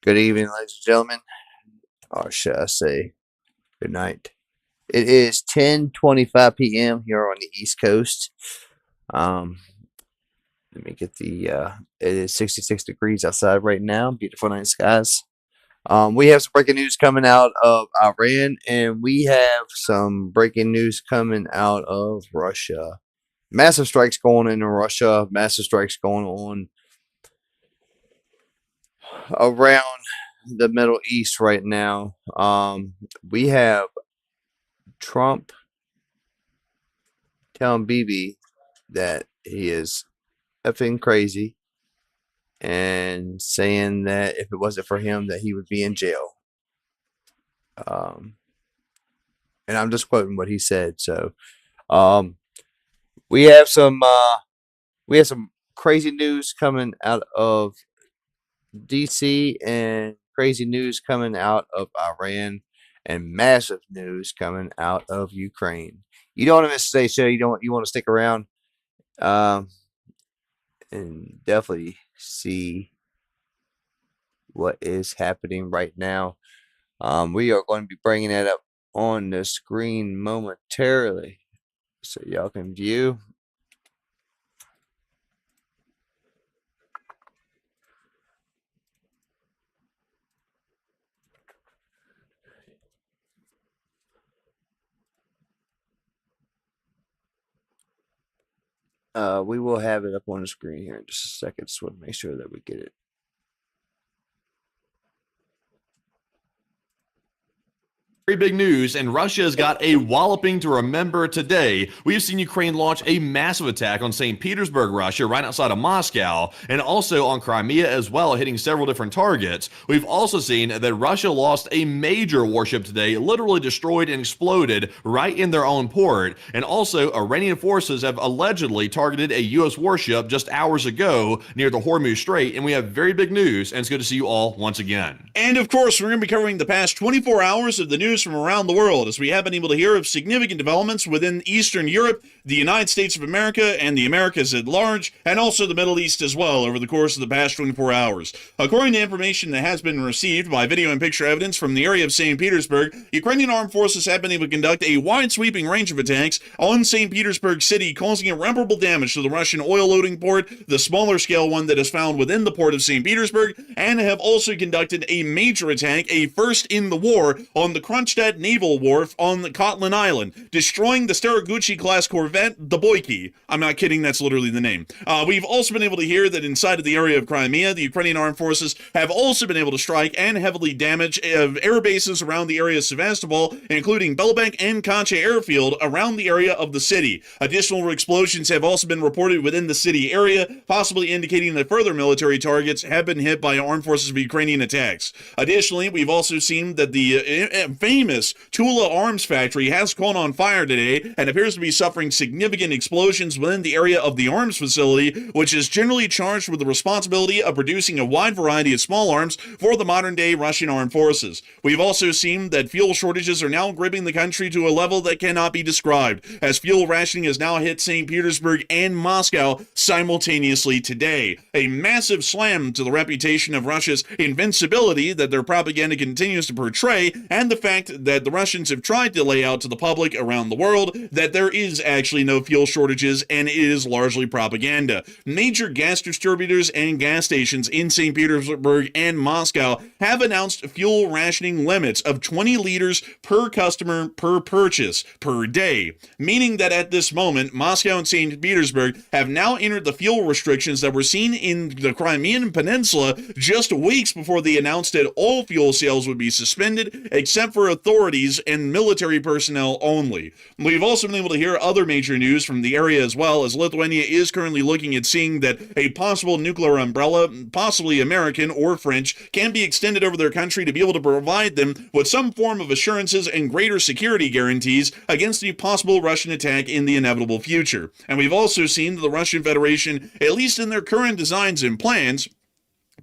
Good evening, ladies and gentlemen, or should I say, good night. It is 10:25 p.m. here on the East Coast. Um, Let me get the. It is 66 degrees outside right now. Beautiful night skies. We have some breaking news coming out of Iran, and we have some breaking news coming out of Russia. Massive strikes going on in Russia. Massive strikes going on around the Middle East right now. We have Trump telling Bibi that he is effing crazy and saying that if it wasn't for him that he would be in jail. Um, and I'm just quoting what he said. So um, we have some crazy news coming out of DC and crazy news coming out of Iran and massive news coming out of Ukraine. You don't want to miss today's show. You want to stick around and definitely see what is happening right now. We are going to be bringing that up on the screen momentarily so y'all can view. We will have it up on the screen here in just a second. Just want to make sure that we get it. Very big news, and Russia has got a walloping to remember today. We've seen Ukraine launch a massive attack on St. Petersburg, Russia, right outside of Moscow, and also on Crimea as well, hitting several different targets. We've also seen that Russia lost a major warship today, literally destroyed and exploded right in their own port. And also, Iranian forces have allegedly targeted a U.S. warship just hours ago near the Hormuz Strait, and we have very big news, and it's good to see you all once again. And of course, we're going to be covering the past 24 hours of the news from around the world, as we have been able to hear of significant developments within Eastern Europe, the United States of America, and the Americas at large, and also the Middle East as well over the course of the past 24 hours. According to information that has been received by video and picture evidence from the area of St. Petersburg, Ukrainian armed forces have been able to conduct a wide-sweeping range of attacks on St. Petersburg city, causing irreparable damage to the Russian oil loading port, the smaller scale one that is found within the port of St. Petersburg, and have also conducted a major attack, a first in the war, on the Kronsdat naval wharf on Kotlin Island, destroying the Steregushchiy-class corvette, the Boyki. I'm not kidding, that's literally the name. We've also been able to hear that inside of the area of Crimea, the Ukrainian armed forces have also been able to strike and heavily damage air bases around the area of Sevastopol, including Belbek and Kacha airfield around the area of the city. Additional explosions have also been reported within the city area, possibly indicating that further military targets have been hit by armed forces of Ukrainian attacks. Additionally, we've also seen that the famous Tula Arms Factory has caught on fire today and appears to be suffering significant explosions within the area of the arms facility, which is generally charged with the responsibility of producing a wide variety of small arms for the modern-day Russian armed forces. We've also seen that fuel shortages are now gripping the country to a level that cannot be described, as fuel rationing has now hit St. Petersburg and Moscow simultaneously today. A massive slam to the reputation of Russia's invincibility that their propaganda continues to portray, and the fact that the Russians have tried to lay out to the public around the world that there is actually no fuel shortages and it is largely propaganda. Major gas distributors and gas stations in St. Petersburg and Moscow have announced fuel rationing limits of 20 liters per customer per purchase per day, meaning that at this moment, Moscow and St. Petersburg have now entered the fuel restrictions that were seen in the Crimean Peninsula just weeks before they announced that all fuel sales would be suspended, except for authorities and military personnel only. We've also been able to hear other major news from the area as well, as Lithuania is currently looking at seeing that a possible nuclear umbrella, possibly American or French, can be extended over their country to be able to provide them with some form of assurances and greater security guarantees against a possible Russian attack in the inevitable future. And we've also seen the Russian Federation, at least in their current designs and plans,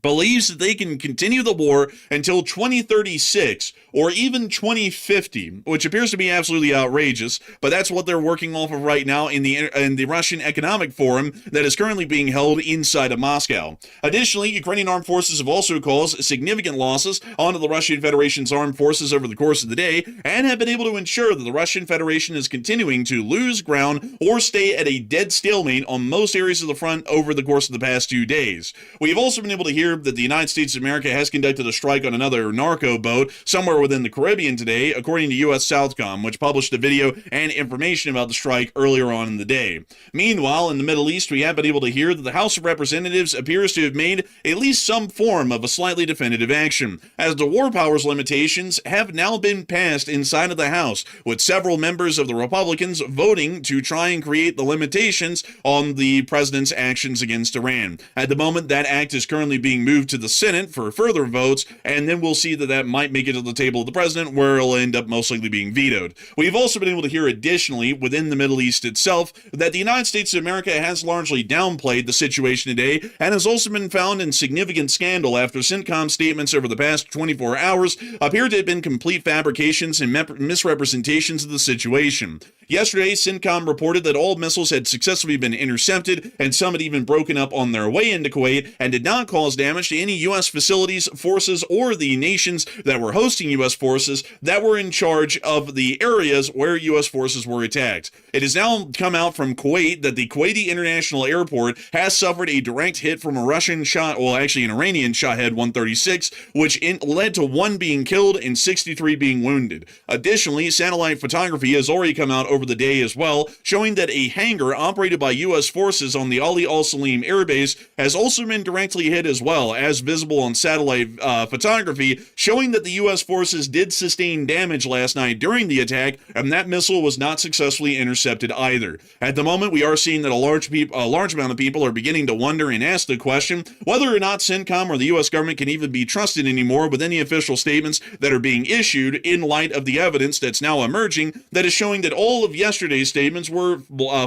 believes that they can continue the war until 2036 or even 2050, which appears to be absolutely outrageous, but that's what they're working off of right now in the Russian Economic Forum that is currently being held inside of Moscow. Additionally, Ukrainian armed forces have also caused significant losses onto the Russian Federation's armed forces over the course of the day and have been able to ensure that the Russian Federation is continuing to lose ground or stay at a dead stalemate on most areas of the front over the course of the past 2 days. We've also been able to hear that the United States of America has conducted a strike on another narco boat somewhere within the Caribbean today, according to U.S. Southcom, which published a video and information about the strike earlier on in the day. Meanwhile, in the Middle East, we have been able to hear that the House of Representatives appears to have made at least some form of a slightly definitive action, as the war powers limitations have now been passed inside of the House, with several members of the Republicans voting to try and create the limitations on the president's actions against Iran. At the moment, that act is currently being moved to the Senate for further votes, and then we'll see that might make it to the table of the president, where it'll end up most likely being vetoed. We've also been able to hear additionally within the Middle East itself that the United States of America has largely downplayed the situation today and has also been found in significant scandal after CENTCOM statements over the past 24 hours appear to have been complete fabrications and misrepresentations of the situation. Yesterday, CENTCOM reported that all missiles had successfully been intercepted and some had even broken up on their way into Kuwait and did not cause damage to any U.S. facilities, forces, or the nations that were hosting U.S. forces that were in charge of the areas where U.S. forces were attacked. It has now come out from Kuwait that the Kuwait International Airport has suffered a direct hit from a Russian an Iranian Shahed 136, which led to 1 being killed and 63 being wounded. Additionally, satellite photography has already come out over the day as well, showing that a hangar operated by U.S. forces on the Ali-Al Salem airbase has also been directly hit as well, as visible on satellite photography, showing that the U.S. forces did sustain damage last night during the attack, and that missile was not successfully intercepted either. At the moment, we are seeing that a large amount of people are beginning to wonder and ask the question whether or not CENTCOM or the U.S. government can even be trusted anymore with any official statements that are being issued in light of the evidence that's now emerging that is showing that all of yesterday's statements were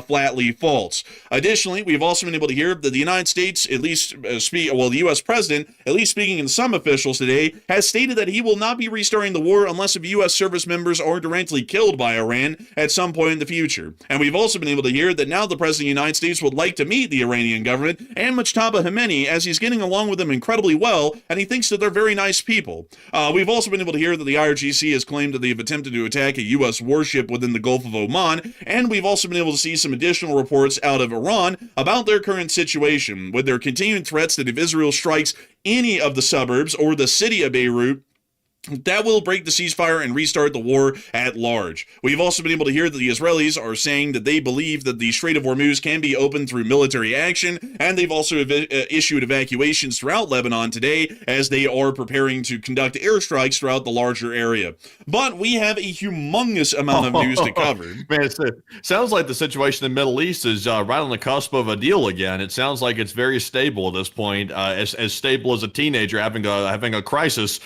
flatly false. Additionally, we've also been able to hear that the United States, at least the U.S. president, at least speaking in some officials today, has stated that he will not be restarting the war unless U.S. service members are directly killed by Iran at some point in the future. And we've also been able to hear that now the president of the United States would like to meet the Iranian government and Mujtaba Khamenei, as he's getting along with them incredibly well, and he thinks that they're very nice people. We've also been able to hear that the IRGC has claimed that they've attempted to attack a U.S. warship within the Gulf of Oman, and we've also been able to see some additional reports out of Iran about their current situation, with their continuing threats that if Israel strikes any of the suburbs or the city of Beirut, that will break the ceasefire and restart the war at large. We've also been able to hear that the Israelis are saying that they believe that the Strait of Hormuz can be opened through military action, and they've also issued evacuations throughout Lebanon today as they are preparing to conduct airstrikes throughout the larger area. But we have a humongous amount of news to cover. Man, it sounds like the situation in the Middle East is right on the cusp of a deal again. It sounds like it's very stable at this point, as stable as a teenager having a crisis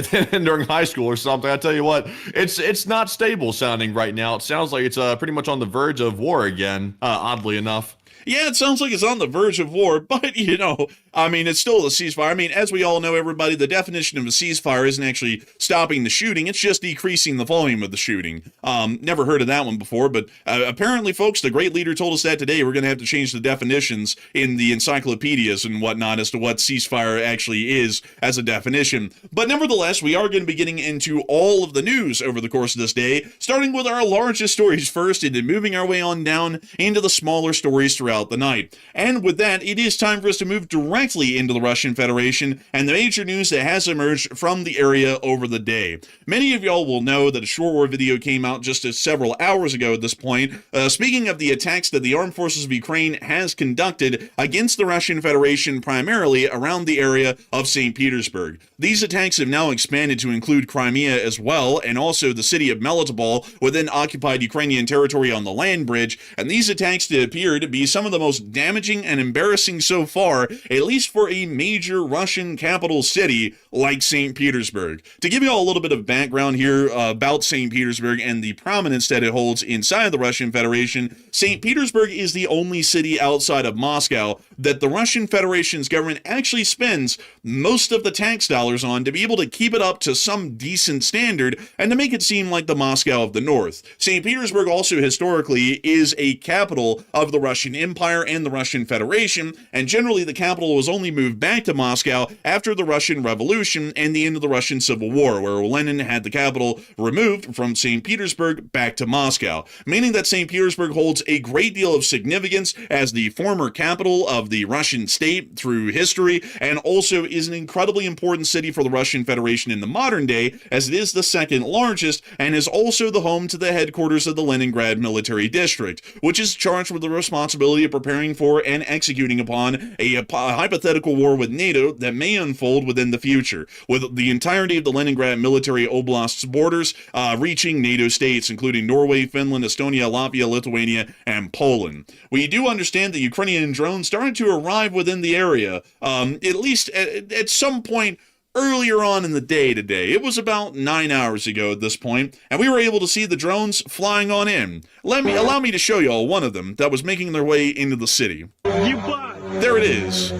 during high school or something. I tell you what, it's not stable sounding right now. It sounds like it's pretty much on the verge of war again, oddly enough. Yeah, it sounds like it's on the verge of war, but, it's still a ceasefire. I mean, as we all know, everybody, the definition of a ceasefire isn't actually stopping the shooting. It's just decreasing the volume of the shooting. Never heard of that one before, but apparently, folks, the great leader told us that today we're going to have to change the definitions in the encyclopedias and whatnot as to what ceasefire actually is as a definition. But nevertheless, we are going to be getting into all of the news over the course of this day, starting with our largest stories first and then moving our way on down into the smaller stories throughout the night. And with that, it is time for us to move directly into the Russian Federation and the major news that has emerged from the area over the day. Many of y'all will know that a short war video came out just several hours ago at this point, speaking of the attacks that the armed forces of Ukraine has conducted against the Russian Federation, primarily around the area of St. Petersburg. These attacks have now expanded to include Crimea as well, and also the city of Melitopol within occupied Ukrainian territory on the land bridge, and these attacks appear to be some of the most damaging and embarrassing so far, at least for a major Russian capital city like St. Petersburg. To give you all a little bit of background here about St. Petersburg and the prominence that it holds inside the Russian Federation, St. Petersburg is the only city outside of Moscow that the Russian Federation's government actually spends most of the tax dollars on to be able to keep it up to some decent standard and to make it seem like the Moscow of the North. St. Petersburg also historically is a capital of the Russian Empire and the Russian Federation, and generally the capital was only moved back to Moscow after the Russian Revolution and the end of the Russian Civil War, where Lenin had the capital removed from St. Petersburg back to Moscow, meaning that St. Petersburg holds a great deal of significance as the former capital of the Russian state through history, and also is an incredibly important city for the Russian Federation in the modern day, as it is the second largest and is also the home to the headquarters of the Leningrad Military District, which is charged with the responsibility of preparing for and executing upon a hypothetical war with NATO that may unfold within the future, with the entirety of the Leningrad Military Oblast's borders reaching NATO states, including Norway, Finland, Estonia, Latvia, Lithuania, and Poland. We do understand that Ukrainian drones started to arrive within the area, at least at some point earlier on in the day today. It was about 9 hours ago at this point, and we were able to see the drones flying on in. Allow me to show you all one of them that was making their way into the city. There it is.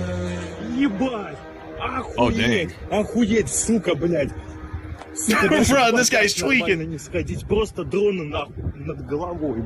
Oh, dang. Охуеть, сука, блядь. Bro, this guy's tweaking. Не сходить, просто дроны над головой.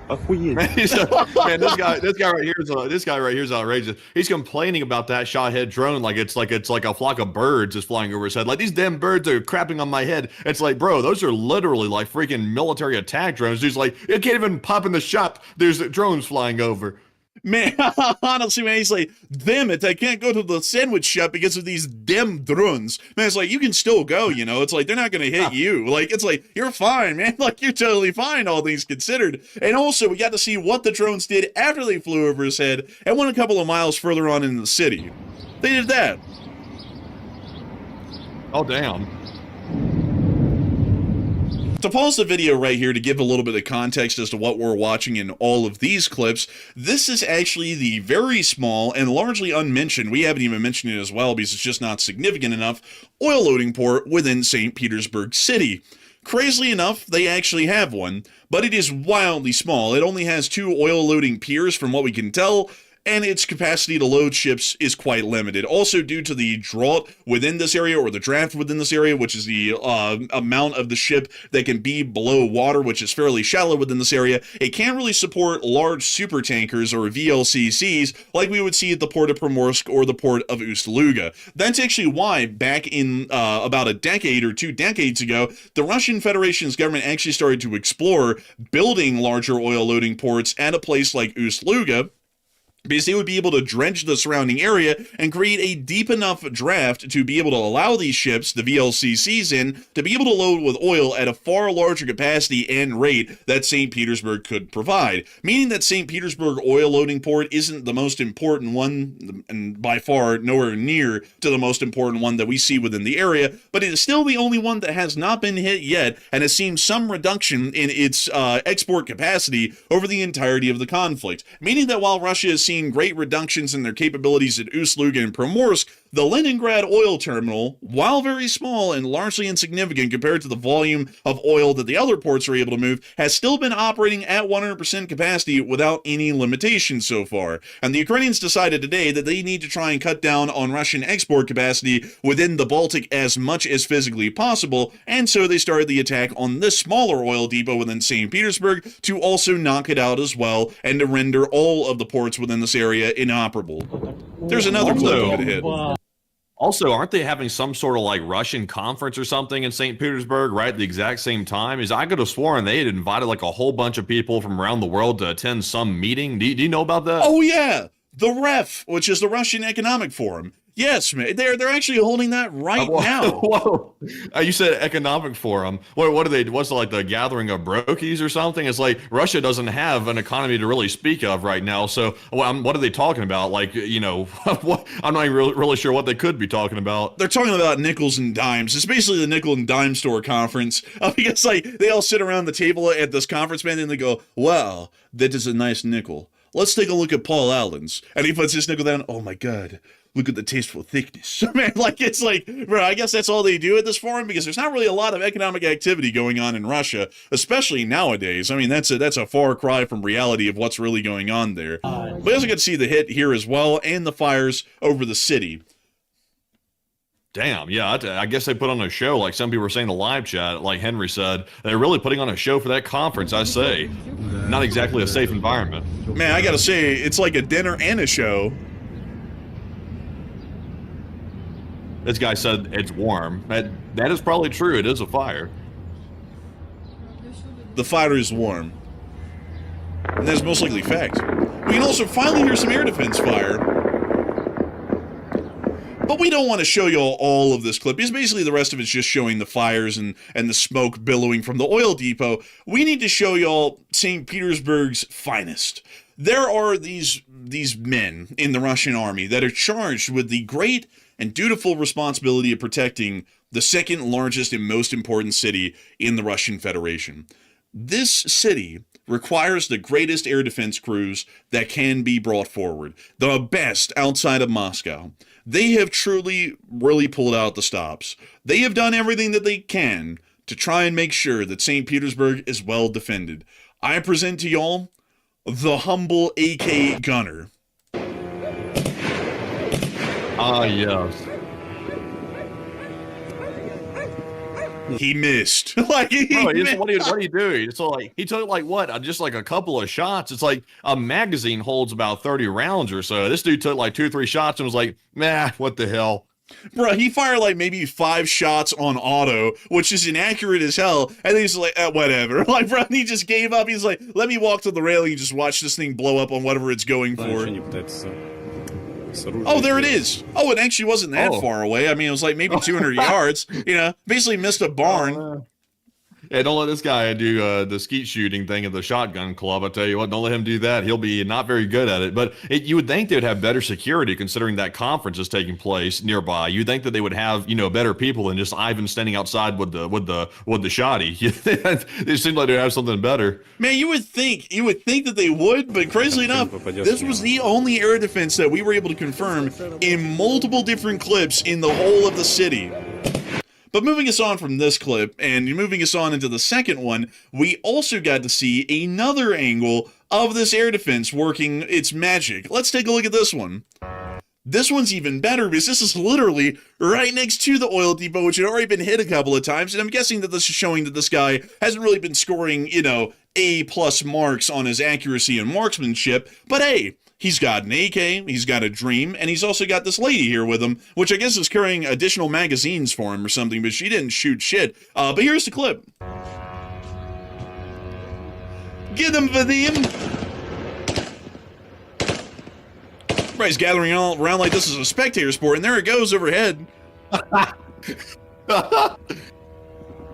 Охуеть. Man, this guy right here is outrageous. He's complaining about that shot-head drone like it's like a flock of birds just flying over his head. Like, these damn birds are crapping on my head. It's like, bro, those are literally like freaking military attack drones. He's like, it can't even pop in the shop. There's drones flying over. Man, honestly, man, he's like, damn it, I can't go to the sandwich shop because of these damn drones. Man, it's like, you can still go, you know? It's like, they're not going to hit you. Like, it's like, you're fine, man. Like, you're totally fine, all things considered. And also, we got to see what the drones did after they flew over his head and went a couple of miles further on in the city. They did that. Oh, damn. To pause the video right here to give a little bit of context as to what we're watching in all of these clips, this is actually the very small and largely unmentioned, we haven't even mentioned it as well because it's just not significant enough, oil loading port within St. Petersburg City. Crazily enough, they actually have one, but it is wildly small. It only has 2 oil loading piers from what we can tell, and its capacity to load ships is quite limited. Also, due to the draught within this area, or the draft within this area, which is the amount of the ship that can be below water, which is fairly shallow within this area, it can't really support large super tankers or VLCCs like we would see at the port of Primorsk or the port of Ust-Luga. That's actually why back in about a decade or 2 decades ago, the Russian Federation's government actually started to explore building larger oil loading ports at a place like Ust-Luga, because they would be able to dredge the surrounding area and create a deep enough draft to be able to allow these ships, the VLCCs in, to be able to load with oil at a far larger capacity and rate that St. Petersburg could provide. Meaning that St. Petersburg oil loading port isn't the most important one, and by far nowhere near to the most important one that we see within the area, but it is still the only one that has not been hit yet and has seen some reduction in its export capacity over the entirety of the conflict. Meaning that while Russia is seeing great reductions in their capabilities at Ust-Luga and Primorsk, the Leningrad oil terminal, while very small and largely insignificant compared to the volume of oil that the other ports are able to move, has still been operating at 100% capacity without any limitations so far. And the Ukrainians decided today that they need to try and cut down on Russian export capacity within the Baltic as much as physically possible, and so they started the attack on this smaller oil depot within St. Petersburg to also knock it out as well and to render all of the ports within this area inoperable. There's another clip of it hit. Also, aren't they having some sort of like Russian conference or something in St. Petersburg right at the exact same time? I could have sworn they had invited like a whole bunch of people from around the world to attend some meeting. Do you know about that? Oh yeah, the REF, which is the Russian Economic Forum. Yes, man, they're actually holding that right now. Whoa. You said economic forum. What are they? What's like the gathering of brokies or something? It's like Russia doesn't have an economy to really speak of right now. So what are they talking about? Like, you know, I'm not even really sure what they could be talking about. They're talking about nickels and dimes. It's basically the nickel and dime store conference. Because like they all sit around the table at this conference, man, and they go, "Wow, that is a nice nickel. let's take a look at Paul Allen's. And he puts his nickel down. Oh my God, look at the tasteful thickness. Man, like, it's like, bro, I guess that's all they do at this forum, because there's not really a lot of economic activity going on in Russia, especially nowadays. I mean, that's a far cry from reality of what's really going on there. We also get to see the hit here as well, and the fires over the city. Damn, yeah, I guess they put on a show, like some people were saying in the live chat, like Henry said. They're really putting on a show for that conference, I say. Not exactly a safe environment. Man, I gotta say, it's like a dinner and a show. This guy said it's warm. That is probably true. It is a fire. The fire is warm. And that's most likely fact. We can also finally hear some air defense fire. But we don't want to show you all of this clip, because basically the rest of it's just showing the fires and the smoke billowing from the oil depot. We need to show y'all St. Petersburg's finest. There are these men in the Russian army that are charged with the great and dutiful responsibility of protecting the second largest and most important city in the Russian Federation. This city requires the greatest air defense crews that can be brought forward, the best outside of Moscow. They have truly, really pulled out the stops. They have done everything that they can to try and make sure that St. Petersburg is well defended. I present to y'all the humble AK gunner. Ah, yes. He missed. Like, missed. What are you doing? It's like he took like what? Just like a couple of shots. It's like a magazine holds about 30 rounds or so. This dude took like 2 or 3 shots and was like, nah, what the hell? Bro, he fired like maybe 5 shots on auto, which is inaccurate as hell. And then he's like, whatever. Like, bro, he just gave up. He's like, let me walk to the railing and just watch this thing blow up on whatever it's going for. Oh, there it is. Oh, it actually wasn't that far away. I mean, it was like maybe 200 yards. You know, basically missed a barn. Yeah, don't let this guy do the skeet shooting thing at the shotgun club. I tell you what, don't let him do that. He'll be not very good at it. But you would think they would have better security, considering that conference is taking place nearby. You'd think that they would have, you know, better people than just Ivan standing outside with the shoddy. It seemed like they'd have something better. Man, you would think that they would, but crazily enough, this was the only air defense that we were able to confirm in multiple different clips in the whole of the city. But moving us on from this clip, and moving us on into the second one, we also got to see another angle of this air defense working its magic. Let's take a look at this one. This one's even better, because this is literally right next to the oil depot, which had already been hit a couple of times, and I'm guessing that this is showing that this guy hasn't really been scoring, you know, A+ marks on his accuracy and marksmanship, but hey, he's got an AK, he's got a dream, and he's also got this lady here with him, which I guess is carrying additional magazines for him or something, but she didn't shoot shit. But here's the clip. Get him, Vadim! Everybody's gathering all around like this is a spectator sport, and there it goes overhead.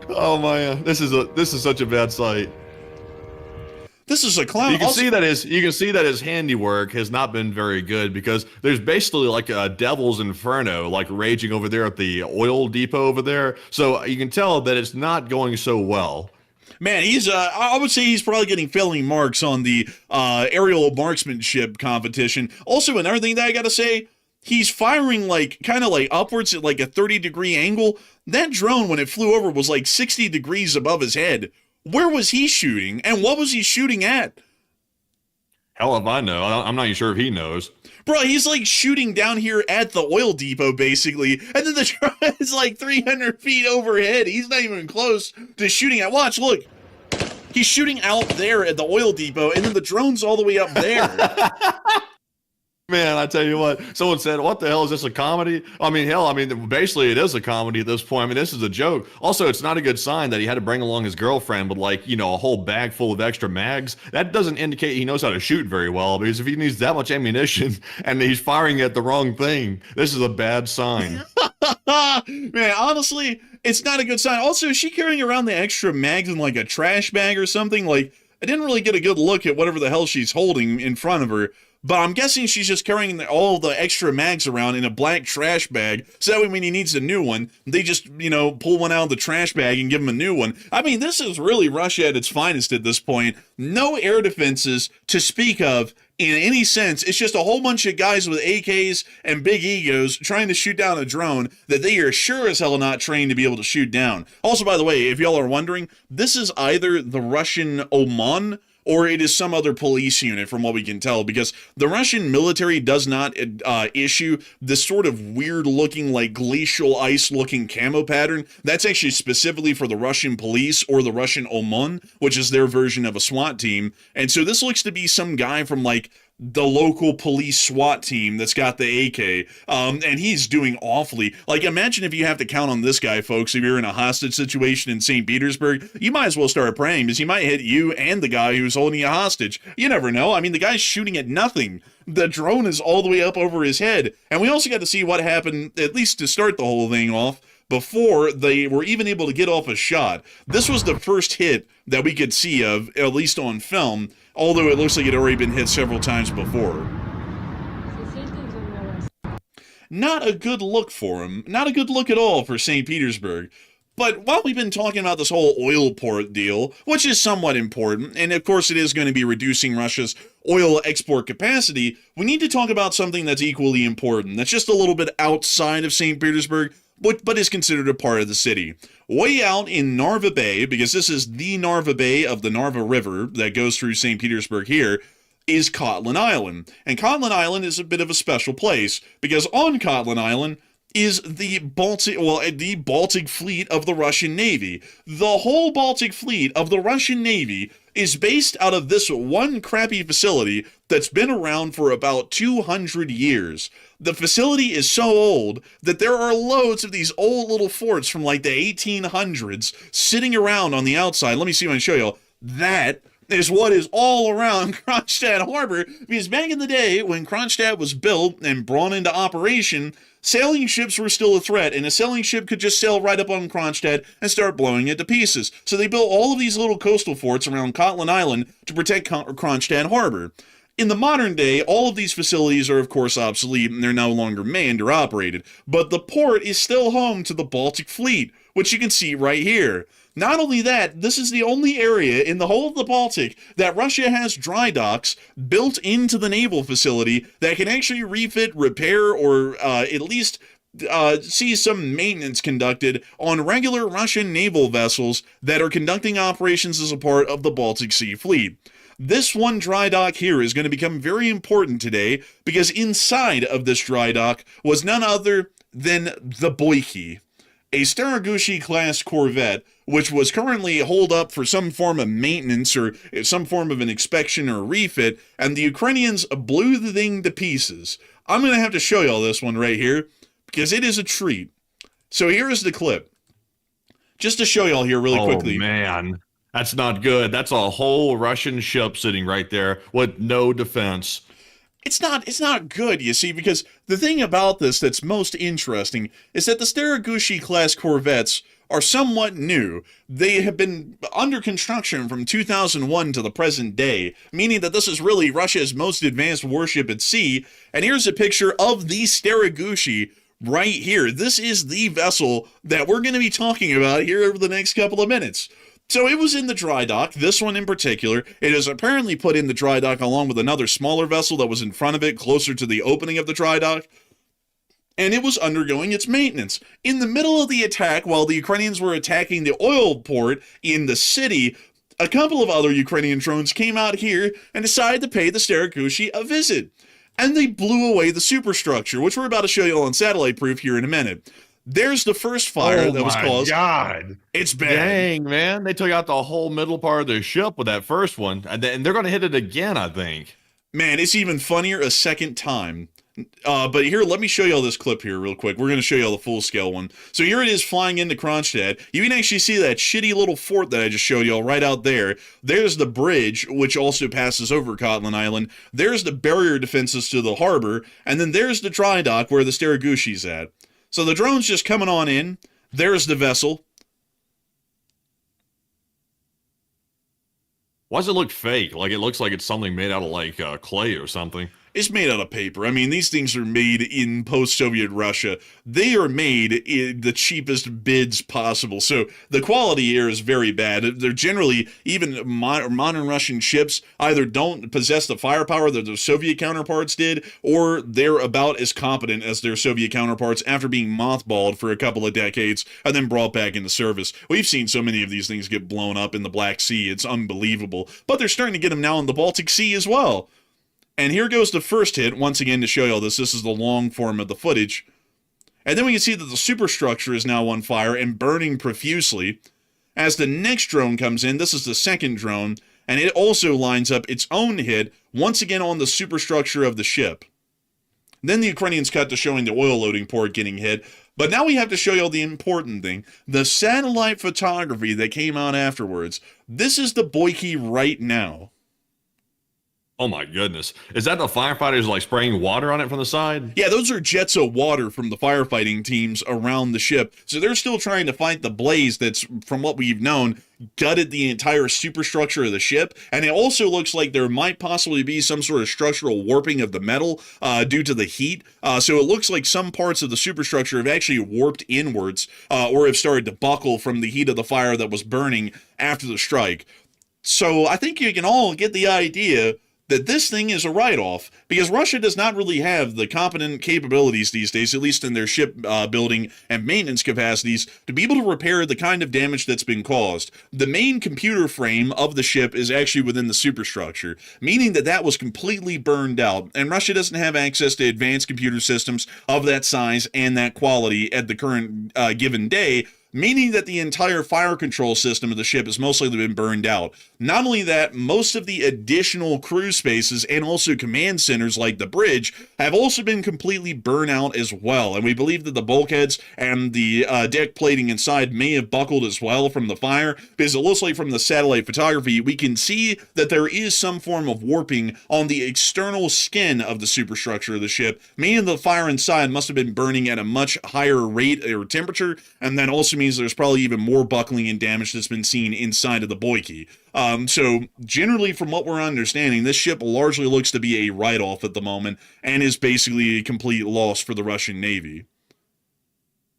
Oh man, this is such a bad sight. This is a clown. You can see that his handiwork has not been very good, because there's basically like a devil's inferno like raging over there at the oil depot over there. So you can tell that it's not going so well. Man, he's I would say he's probably getting failing marks on the aerial marksmanship competition. Also, another thing that I gotta say, he's firing like kind of like upwards at like a 30-degree angle. That drone, when it flew over, was like 60 degrees above his head. Where was he shooting, and what was he shooting at? Hell if I know. I'm not even sure if he knows. Bro, he's like shooting down here at the oil depot, basically, and then the drone is like 300 feet overhead. He's not even close to shooting at. Watch, look. He's shooting out there at the oil depot, and then the drone's all the way up there. Man, I tell you what, someone said, what the hell is this, a comedy? I mean, hell, basically it is a comedy at this point. I mean, this is a joke. Also, it's not a good sign that he had to bring along his girlfriend with, like, you know, a whole bag full of extra mags. That doesn't indicate he knows how to shoot very well, because if he needs that much ammunition and he's firing at the wrong thing, this is a bad sign. Man, honestly, it's not a good sign. Also, is she carrying around the extra mags in like a trash bag or something? Like, I didn't really get a good look at whatever the hell she's holding in front of her. But I'm guessing she's just carrying all the extra mags around in a black trash bag, so that way when he needs a new one, they just, you know, pull one out of the trash bag and give him a new one. I mean, this is really Russia at its finest at this point. No air defenses to speak of in any sense. It's just a whole bunch of guys with AKs and big egos trying to shoot down a drone that they are sure as hell not trained to be able to shoot down. Also, by the way, if y'all are wondering, this is either the Russian Oman or it is some other police unit from what we can tell, because the Russian military does not issue this sort of weird looking, like glacial ice looking camo pattern. That's actually specifically for the Russian police or the Russian Oman, which is their version of a SWAT team. And so this looks to be some guy from like the local police SWAT team that's got the AK, and he's doing awfully. Like, imagine if you have to count on this guy, folks, if you're in a hostage situation in St. Petersburg. You might as well start praying, because he might hit you and the guy who's holding you hostage. You never know. I mean, the guy's shooting at nothing. The drone is all the way up over his head. And we also got to see what happened, at least to start the whole thing off, before they were even able to get off a shot. This was the first hit that we could see of, at least on film, although it looks like it had already been hit several times before. Not a good look for him. Not a good look at all for St. Petersburg. But while we've been talking about this whole oil port deal, which is somewhat important, and of course it is going to be reducing Russia's oil export capacity, we need to talk about something that's equally important, that's just a little bit outside of St. Petersburg, but is considered a part of the city. Way out in Narva Bay, because this is the Narva Bay of the Narva River that goes through St. Petersburg here, is Kotlin Island. And Kotlin Island is a bit of a special place, because on Kotlin Island is the Baltic fleet of the Russian Navy. The whole Baltic fleet of the Russian Navy is based out of this one crappy facility that's been around for about 200 years. The facility is so old that there are loads of these old little forts from like the 1800s sitting around on the outside. Let me see if I can show you. That is what is all around Kronstadt Harbor, because back in the day when Kronstadt was built and brought into operation, sailing ships were still a threat, and a sailing ship could just sail right up on Kronstadt and start blowing it to pieces. So they built all of these little coastal forts around Kotlin Island to protect Kronstadt Harbor. In the modern day, all of these facilities are of course obsolete and they're no longer manned or operated, but the port is still home to the Baltic Fleet, which you can see right here. Not only that, this is the only area in the whole of the Baltic that Russia has dry docks built into the naval facility that can actually refit, repair, or at least see some maintenance conducted on regular Russian naval vessels that are conducting operations as a part of the Baltic Sea Fleet. This one dry dock here is going to become very important today, because inside of this dry dock was none other than the Boyki, a Steregushchiy-class corvette, which was currently holed up for some form of maintenance or some form of an inspection or refit, and the Ukrainians blew the thing to pieces. I'm going to have to show y'all this one right here, because it is a treat. So here is the clip. Just to show y'all here really quickly. Oh, man. That's not good. That's a whole Russian ship sitting right there with no defense. It's not good, you see, because the thing about this that's most interesting is that the Steregushchiy-class corvettes are somewhat new. They have been under construction from 2001 to the present day, meaning that this is really Russia's most advanced warship at sea. And here's a picture of the Steregushchiy right here. This is the vessel that we're going to be talking about here over the next couple of minutes. So it was in the dry dock, this one in particular. It is apparently put in the dry dock along with another smaller vessel that was in front of it, closer to the opening of the dry dock. And it was undergoing its maintenance. In the middle of the attack, while the Ukrainians were attacking the oil port in the city, a couple of other Ukrainian drones came out here and decided to pay the Steregushchiy a visit. And they blew away the superstructure, which we're about to show you on satellite proof here in a minute. There's the first fire that was caused. Oh, my God. It's bad. Dang, man. They took out the whole middle part of the ship with that first one. And they're going to hit it again, I think. Man, it's even funnier a second time. But here, let me show y'all this clip here real quick. We're going to show y'all the full-scale one. So here it is flying into Kronstadt. You can actually see that shitty little fort that I just showed y'all right out there. There's the bridge, which also passes over Kotlin Island. There's the barrier defenses to the harbor. And then there's the dry dock where the Steregushchiy's at. So the drone's just coming on in. There's the vessel. Why does it look fake? Like it looks like it's something made out of like clay or something. It's made out of paper. I mean, these things are made in post-Soviet Russia. They are made in the cheapest bids possible. So the quality here is very bad. They're generally, even modern Russian ships either don't possess the firepower that their Soviet counterparts did, or they're about as competent as their Soviet counterparts after being mothballed for a couple of decades and then brought back into service. We've seen so many of these things get blown up in the Black Sea. It's unbelievable. But they're starting to get them now in the Baltic Sea as well. And here goes the first hit, once again to show you all this. This is the long form of the footage. And then we can see that the superstructure is now on fire and burning profusely. As the next drone comes in, this is the second drone, and it also lines up its own hit, once again on the superstructure of the ship. Then the Ukrainians cut to showing the oil loading port getting hit. But now we have to show you all the important thing, the satellite photography that came out afterwards. This is the Boyki right now. Oh my goodness. Is that the firefighters like spraying water on it from the side? Yeah, those are jets of water from the firefighting teams around the ship. So they're still trying to fight the blaze that's, from what we've known, gutted the entire superstructure of the ship. And it also looks like there might possibly be some sort of structural warping of the metal due to the heat. So it looks like some parts of the superstructure have actually warped inwards or have started to buckle from the heat of the fire that was burning after the strike. So I think you can all get the idea that this thing is a write-off, because Russia does not really have the competent capabilities these days, at least in their ship building and maintenance capacities, to be able to repair the kind of damage that's been caused. The main computer frame of the ship is actually within the superstructure, meaning that that was completely burned out, and Russia doesn't have access to advanced computer systems of that size and that quality at the current given day, meaning that the entire fire control system of the ship has mostly been burned out. Not only that, most of the additional crew spaces and also command centers like the bridge have also been completely burned out as well, and we believe that the bulkheads and the deck plating inside may have buckled as well from the fire, because it looks like from the satellite photography we can see that there is some form of warping on the external skin of the superstructure of the ship, meaning the fire inside must have been burning at a much higher rate or temperature, and that also means there's probably even more buckling and damage that's been seen inside of the Boyki. So generally, from what we're understanding, this ship largely looks to be a write-off at the moment and is basically a complete loss for the Russian Navy.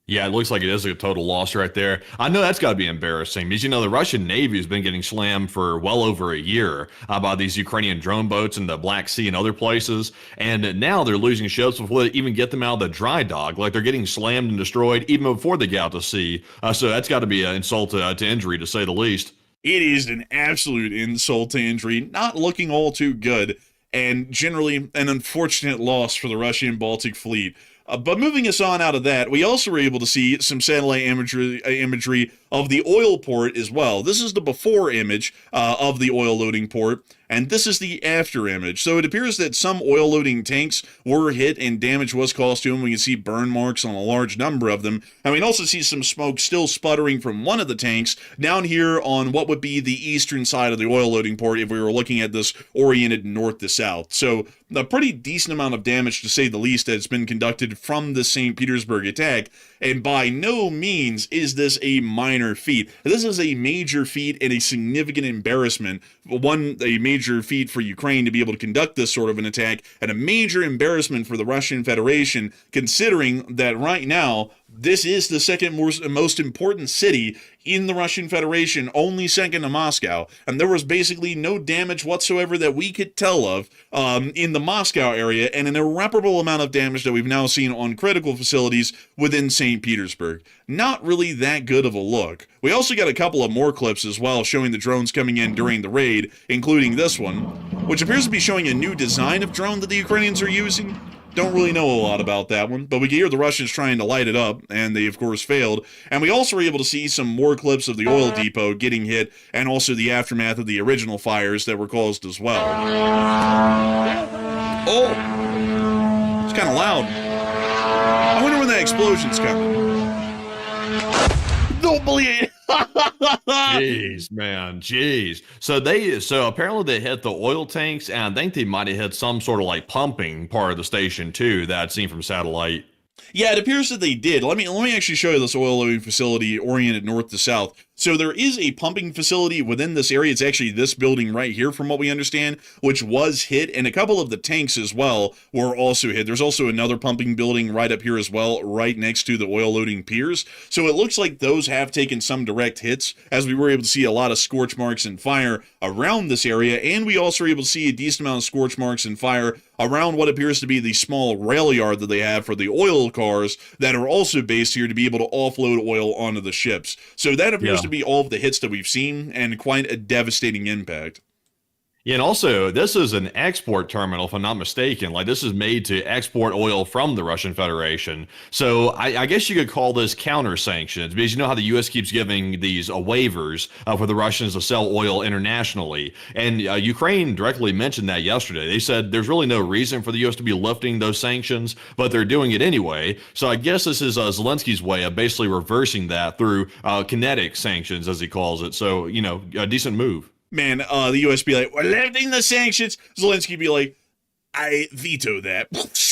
Yeah, it looks like it is a total loss right there. I know that's got to be embarrassing because, you know, the Russian Navy has been getting slammed for well over a year by these Ukrainian drone boats in the Black Sea and other places. And now they're losing ships before they even get them out of the dry dock. Like, they're getting slammed and destroyed even before they get out to sea. So that's got to be an insult to injury, to say the least. It is an absolute insult to injury, not looking all too good, and generally an unfortunate loss for the Russian Baltic Fleet. But moving us on out of that, we also were able to see some satellite imagery of the oil port as well. This is the before image of the oil loading port, and this is the after image. So it appears that some oil loading tanks were hit and damage was caused to them. We can see burn marks on a large number of them. And we can also see some smoke still sputtering from one of the tanks down here on what would be the eastern side of the oil loading port if we were looking at this oriented north to south. So a pretty decent amount of damage, to say the least, has been conducted from the St. Petersburg attack, and by no means is this a minor feat. This is a major feat and a significant embarrassment. One, a major feat for Ukraine to be able to conduct this sort of an attack, and a major embarrassment for the Russian Federation, considering that right now this is the second most important city in the Russian Federation, only second to Moscow, and there was basically no damage whatsoever that we could tell of in the Moscow area, and an irreparable amount of damage that we've now seen on critical facilities within St. Petersburg. Not really that good of a look. We also got a couple of more clips as well showing the drones coming in during the raid, including this one, which appears to be showing a new design of drone that the Ukrainians are using. Don't really know a lot about that one, but we can hear the Russians trying to light it up, and they of course failed. And we also were able to see some more clips of the oil depot getting hit, and also the aftermath of the original fires that were caused as well. Oh! It's kind of loud. I wonder when that explosion's coming. Don't believe it! Jeez, man, jeez. So apparently they hit the oil tanks, and I think they might have hit some sort of like pumping part of the station too that I'd seen from satellite. Yeah, it appears that they did. Let me actually show you this oil loading facility oriented north to south. So there is a pumping facility within this area. It's actually this building right here, from what we understand, which was hit, and a couple of the tanks as well were also hit. There's also another pumping building right up here as well, right next to the oil loading piers. So it looks like those have taken some direct hits, as we were able to see a lot of scorch marks and fire around this area, and we also were able to see a decent amount of scorch marks and fire around what appears to be the small rail yard that they have for the oil cars that are also based here to be able to offload oil onto the ships. So that appears to be all of the hits that we've seen, and quite a devastating impact. Yeah, and also, this is an export terminal, if I'm not mistaken. Like, this is made to export oil from the Russian Federation. So I guess you could call this counter sanctions, because you know how the U.S. keeps giving these waivers for the Russians to sell oil internationally. And Ukraine directly mentioned that yesterday. They said there's really no reason for the U.S. to be lifting those sanctions, but they're doing it anyway. So I guess this is Zelensky's way of basically reversing that through kinetic sanctions, as he calls it. So, you know, a decent move. Man, the U.S. be like, we're lifting the sanctions. Zelensky be like, I veto that.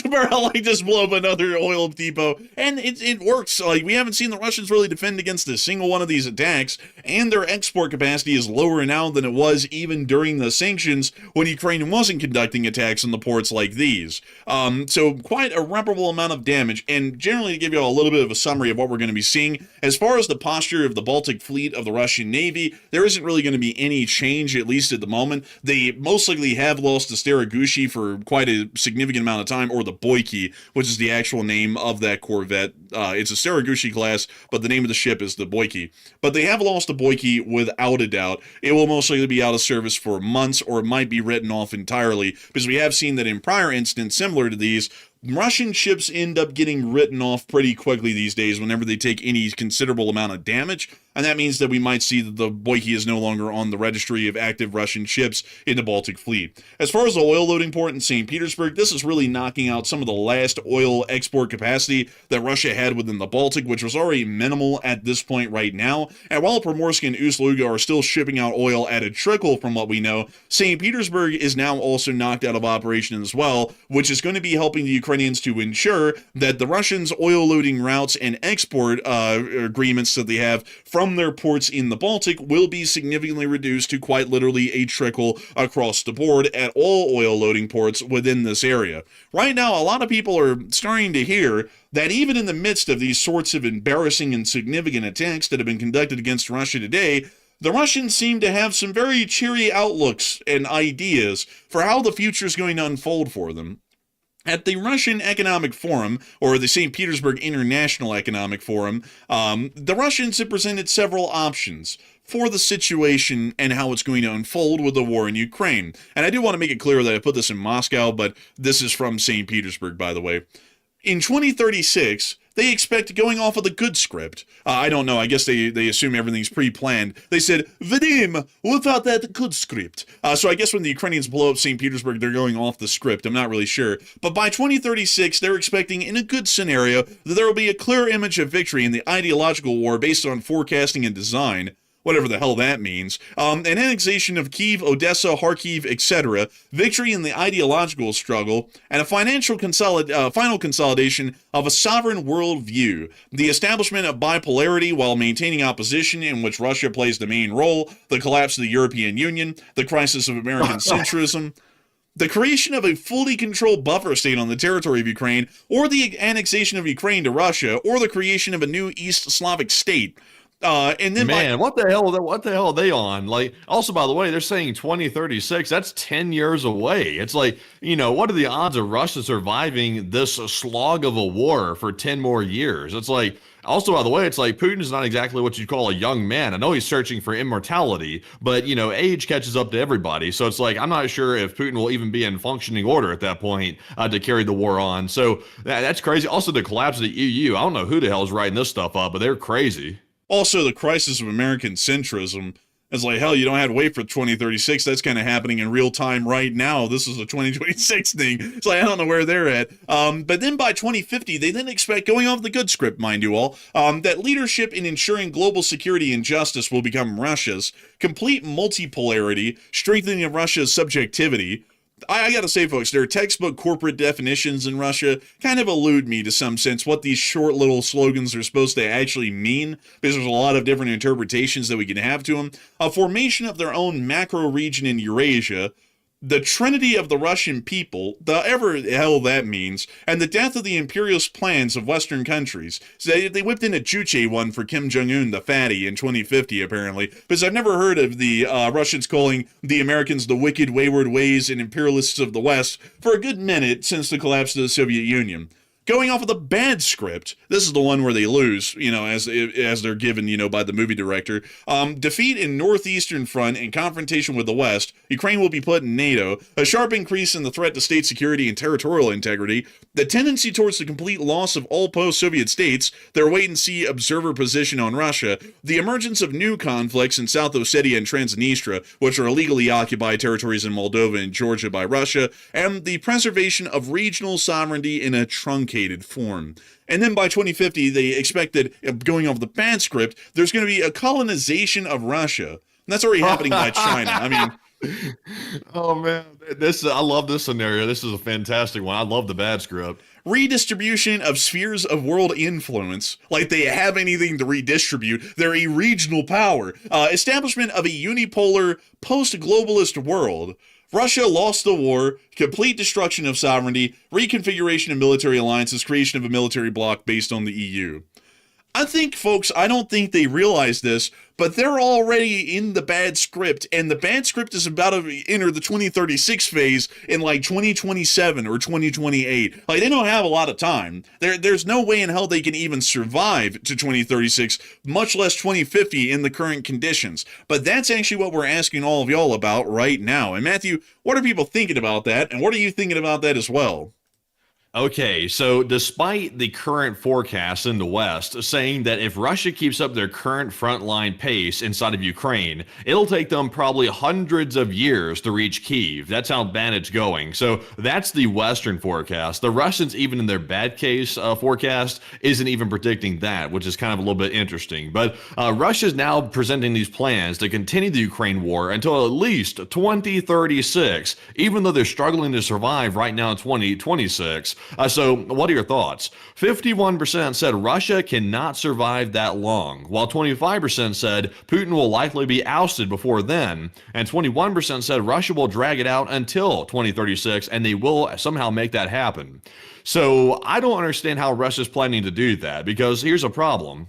Like, just blow up another oil depot. And it works. Like, we haven't seen the Russians really defend against a single one of these attacks, and their export capacity is lower now than it was even during the sanctions when Ukraine wasn't conducting attacks on the ports like these. So quite a reparable amount of damage, and generally to give you all a little bit of a summary of what we're going to be seeing, as far as the posture of the Baltic fleet of the Russian Navy, there isn't really going to be any change, at least at the moment. They most likely have lost the Steregushchiy for quite a significant amount of time, or the Boyki, which is the actual name of that corvette. It's a Steregushchiy-class, but the name of the ship is the Boyki. But they have lost the Boyki without a doubt. It will most likely be out of service for months, or it might be written off entirely, because we have seen that in prior incidents similar to these, Russian ships end up getting written off pretty quickly these days whenever they take any considerable amount of damage, and that means that we might see that the Boyki is no longer on the registry of active Russian ships in the Baltic Fleet. As far as the oil loading port in St. Petersburg, this is really knocking out some of the last oil export capacity that Russia had within the Baltic, which was already minimal at this point right now, and while Primorsk and Ust-Luga are still shipping out oil at a trickle from what we know, St. Petersburg is now also knocked out of operation as well, which is going to be helping the Ukrainians to ensure that the Russians' oil loading routes and export agreements that they have from their ports in the Baltic will be significantly reduced to quite literally a trickle across the board at all oil loading ports within this area. Right now, a lot of people are starting to hear that even in the midst of these sorts of embarrassing and significant attacks that have been conducted against Russia today, the Russians seem to have some very cheery outlooks and ideas for how the future is going to unfold for them. At the Russian Economic Forum, or the St. Petersburg International Economic Forum, the Russians have presented several options for the situation and how it's going to unfold with the war in Ukraine. And I do want to make it clear that I put this in Moscow, but this is from St. Petersburg, by the way. In 2036, they expect, going off of the good script, I don't know, I guess they assume everything's pre-planned. They said, Vadim, without that good script. So I guess when the Ukrainians blow up St. Petersburg, they're going off the script. I'm not really sure. But by 2036, they're expecting, in a good scenario, that there will be a clear image of victory in the ideological war based on forecasting and design, whatever the hell that means, an annexation of Kyiv, Odessa, Kharkiv, etc., victory in the ideological struggle, and a final consolidation of a sovereign world view, the establishment of bipolarity while maintaining opposition in which Russia plays the main role, the collapse of the European Union, the crisis of American centrism, the creation of a fully controlled buffer state on the territory of Ukraine, or the annexation of Ukraine to Russia, or the creation of a new East Slavic state. And then Man, what the hell are they on? Like, also, by the way, they're saying 2036. That's 10 years away. It's like, you know, what are the odds of Russia surviving this slog of a war for 10 more years? It's like, also, by the way, it's like Putin's not exactly what you'd call a young man. I know he's searching for immortality, but, you know, age catches up to everybody. So it's like, I'm not sure if Putin will even be in functioning order at that point to carry the war on. So that's crazy. Also, the collapse of the EU. I don't know who the hell is writing this stuff up, but they're crazy. Also, the crisis of American centrism. It's like, hell, you don't have to wait for 2036. That's kind of happening in real time right now. This is a 2026 thing. It's like, I don't know where they're at. But then by 2050, they then expect, going off the good script, mind you all, that leadership in ensuring global security and justice will become Russia's, complete multipolarity, strengthening of Russia's subjectivity, I gotta say, folks, their textbook corporate definitions in Russia kind of elude me to some sense what these short little slogans are supposed to actually mean, because there's a lot of different interpretations that we can have to them. A formation of their own macro region in Eurasia, the trinity of the Russian people, the ever the hell that means, and the death of the imperialist plans of Western countries. So they whipped in a Juche one for Kim Jong-un, the fatty, in 2050, apparently, because I've never heard of the Russians calling the Americans the wicked, wayward ways and imperialists of the West for a good minute since the collapse of the Soviet Union. Going off of the bad script, this is the one where they lose, as they're given, by the movie director. Defeat in Northeastern Front and confrontation with the West. Ukraine will be put in NATO. A sharp increase in the threat to state security and territorial integrity. The tendency towards the complete loss of all post-Soviet states. Their wait-and-see observer position on Russia. The emergence of new conflicts in South Ossetia and Transnistria, which are illegally occupied territories in Moldova and Georgia by Russia. And the preservation of regional sovereignty in a truncated form. And then by 2050, they expect that, going off the bad script, there's going to be a colonization of Russia. And that's already happening by China. I mean, oh man, I love this scenario. This is a fantastic one. I love the bad script. Redistribution of spheres of world influence, like they have anything to redistribute. They're a regional power. Establishment of a unipolar post-globalist world. Russia lost the war, complete destruction of sovereignty, reconfiguration of military alliances, creation of a military bloc based on the EU. I think, folks, I don't think they realize this, but they're already in the bad script, and the bad script is about to enter the 2036 phase in like 2027 or 2028. Like, they don't have a lot of time. There's no way in hell they can even survive to 2036, much less 2050 in the current conditions. But that's actually what we're asking all of y'all about right now. And Matthew, what are people thinking about that, and what are you thinking about that as well? Okay, so despite the current forecasts in the West saying that if Russia keeps up their current frontline pace inside of Ukraine, it'll take them probably hundreds of years to reach Kyiv. That's how bad it's going. So that's the Western forecast. The Russians, even in their bad case forecast, isn't even predicting that, which is kind of a little bit interesting. But Russia's now presenting these plans to continue the Ukraine war until at least 2036, even though they're struggling to survive right now in 2026. So what are your thoughts? 51% said Russia cannot survive that long, while 25% said Putin will likely be ousted before then, and 21% said Russia will drag it out until 2036, and they will somehow make that happen. So I don't understand how Russia's planning to do that, because here's a problem.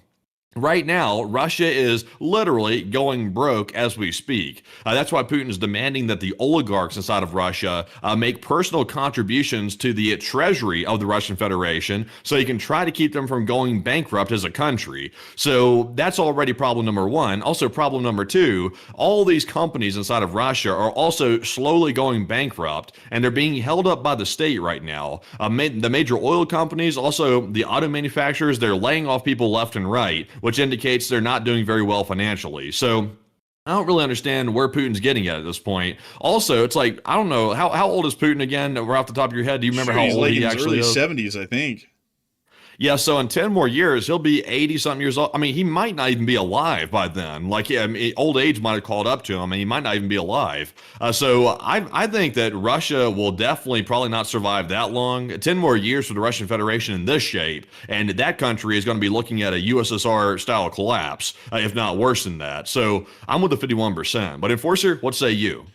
Right now, Russia is literally going broke as we speak. That's why Putin is demanding that the oligarchs inside of Russia make personal contributions to the treasury of the Russian Federation so he can try to keep them from going bankrupt as a country. So that's already problem number one. Also, problem number two, all these companies inside of Russia are also slowly going bankrupt, and they're being held up by the state right now. The major oil companies, also the auto manufacturers, they're laying off people left and right, which indicates they're not doing very well financially. So I don't really understand where Putin's getting at this point. Also, it's like, I don't know, how old is Putin again? Right off the top of your head, do you remember how old he actually is? He's like in his early 70s, I think. Yeah, so in 10 more years, he'll be 80-something years old. I mean, he might not even be alive by then. Like, yeah, I mean, old age might have caught up to him, and he might not even be alive. So I think that Russia will definitely probably not survive that long. 10 more years for the Russian Federation in this shape, and that country is going to be looking at a USSR-style collapse, if not worse than that. So I'm with the 51%. But Enforcer, what say you?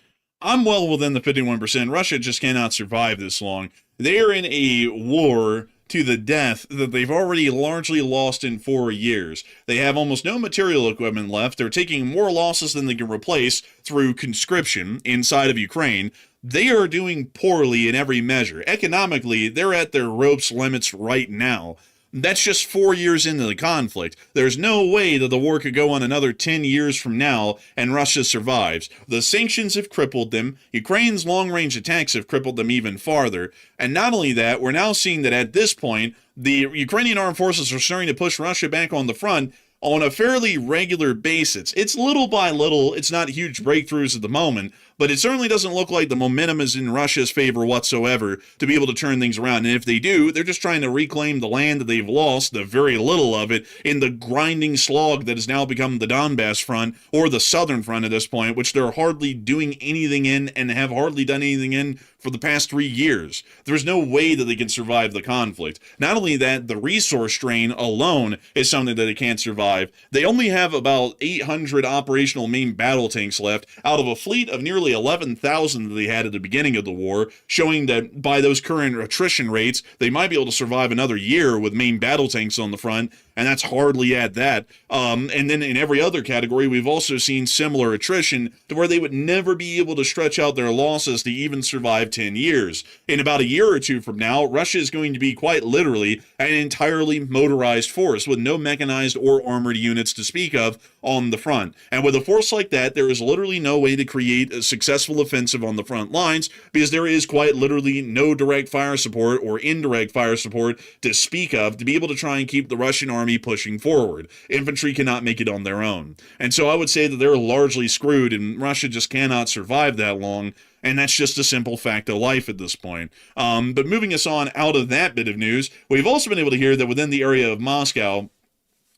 I'm well within the 51%. Russia just cannot survive this long. They are in a war to the death that they've already largely lost in 4 years. They have almost no material equipment left. They're taking more losses than they can replace through conscription inside of Ukraine. They are doing poorly in every measure. Economically, they're at their rope's limits right now. That's just 4 years into the conflict. There's no way that the war could go on another 10 years from now and Russia survives. The sanctions have crippled them. Ukraine's long-range attacks have crippled them even farther. And not only that, we're now seeing that at this point, the Ukrainian armed forces are starting to push Russia back on the front on a fairly regular basis. It's little by little. It's not huge breakthroughs at the moment, but it certainly doesn't look like the momentum is in Russia's favor whatsoever to be able to turn things around. And if they do, they're just trying to reclaim the land that they've lost, the very little of it, in the grinding slog that has now become the Donbass front, or the southern front at this point, which they're hardly doing anything in and have hardly done anything in for the past 3 years. There's no way that they can survive the conflict. Not only that, the resource strain alone is something that they can't survive. They only have about 800 operational main battle tanks left out of a fleet of nearly 11,000 that they had at the beginning of the war, showing that by those current attrition rates, they might be able to survive another year with main battle tanks on the front, and that's hardly at that. And then in every other category, we've also seen similar attrition to where they would never be able to stretch out their losses to even survive 10 years. In about a year or two from now, Russia is going to be quite literally an entirely motorized force with no mechanized or armored units to speak of on the front. And with a force like that, there is literally no way to create a successful offensive on the front lines because there is quite literally no direct fire support or indirect fire support to speak of to be able to try and keep the Russian army pushing forward. Infantry cannot make it on their own. And so I would say that they're largely screwed, and Russia just cannot survive that long, and that's just a simple fact of life at this point. But moving us on out of that bit of news, we've also been able to hear that within the area of Moscow,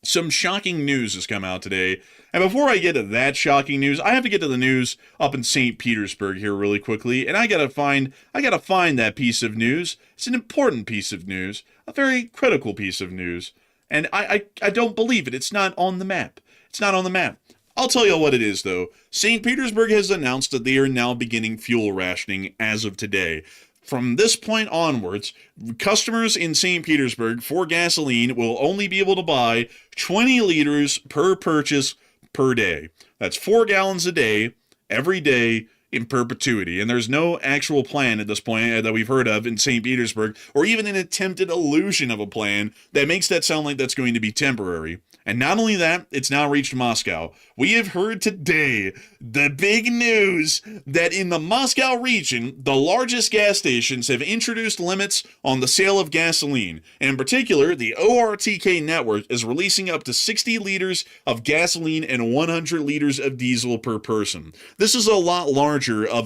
some shocking news has come out today. And before I get to that shocking news, I have to get to the news up in St. Petersburg here really quickly, and I gotta find that piece of news. It's an important piece of news, a very critical piece of news. And I don't believe it. It's not on the map. It's not on the map. I'll tell you what it is, though. St. Petersburg has announced that they are now beginning fuel rationing as of today. From this point onwards, customers in St. Petersburg for gasoline will only be able to buy 20 liters per purchase per day. That's 4 gallons a day, every day, in perpetuity. And there's no actual plan at this point that we've heard of in St. Petersburg, or even an attempted illusion of a plan that makes that sound like that's going to be temporary. And not only that, it's now reached Moscow. We have heard today the big news that in the Moscow region, the largest gas stations have introduced limits on the sale of gasoline. And in particular, the ORTK network is releasing up to 60 liters of gasoline and 100 liters of diesel per person. This is a lot larger of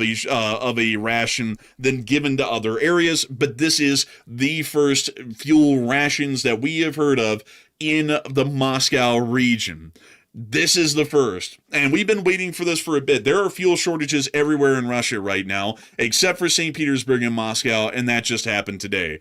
a ration than given to other areas, but this is the first fuel rations that we have heard of in the Moscow region. This is the first, and we've been waiting for this for a bit. There are fuel shortages everywhere in Russia right now, except for St. Petersburg and Moscow, and that just happened today.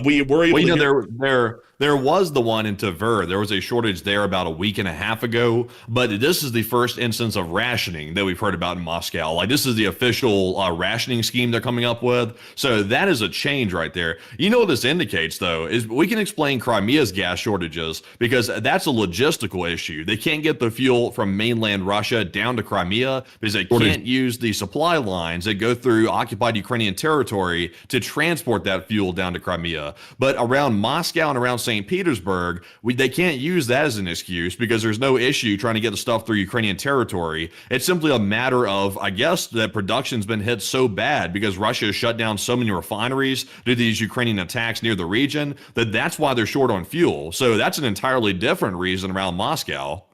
We were able to there was the one in Tver. There was a shortage there about a week and a half ago, but this is the first instance of rationing that we've heard about in Moscow. Like, this is the official rationing scheme they're coming up with. So that is a change right there. You know what this indicates, though, is we can explain Crimea's gas shortages because that's a logistical issue. They can't get the fuel from mainland Russia down to Crimea because they can't use the supply lines that go through occupied Ukrainian territory to transport that fuel down to Crimea. But around Moscow and around St. Petersburg, they can't use that as an excuse because there's no issue trying to get the stuff through Ukrainian territory. It's simply a matter of, I guess, that production's been hit so bad because Russia has shut down so many refineries due to these Ukrainian attacks near the region that's why they're short on fuel. So that's an entirely different reason around Moscow.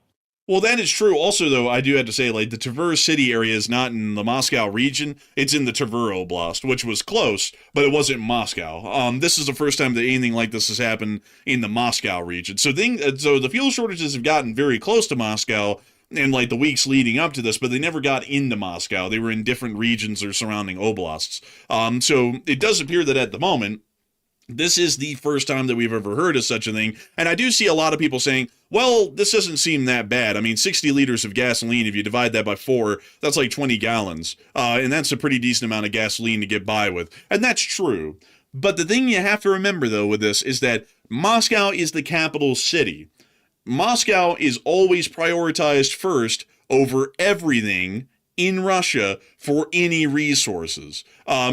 Well, that is true. Also, though, I do have to say, like, the Tver city area is not in the Moscow region. It's in the Tver Oblast, which was close, but it wasn't Moscow. This is the first time that anything like this has happened in the Moscow region. So the fuel shortages have gotten very close to Moscow in, like, the weeks leading up to this, but they never got into Moscow. They were in different regions or surrounding oblasts. So it does appear that at the moment, this is the first time that we've ever heard of such a thing. And I do see a lot of people saying, well, this doesn't seem that bad. I mean, 60 liters of gasoline, if you divide that by 4, that's like 20 gallons. And that's a pretty decent amount of gasoline to get by with. And that's true. But the thing you have to remember, though, with this is that Moscow is the capital city. Moscow is always prioritized first over everything in Russia for any resources.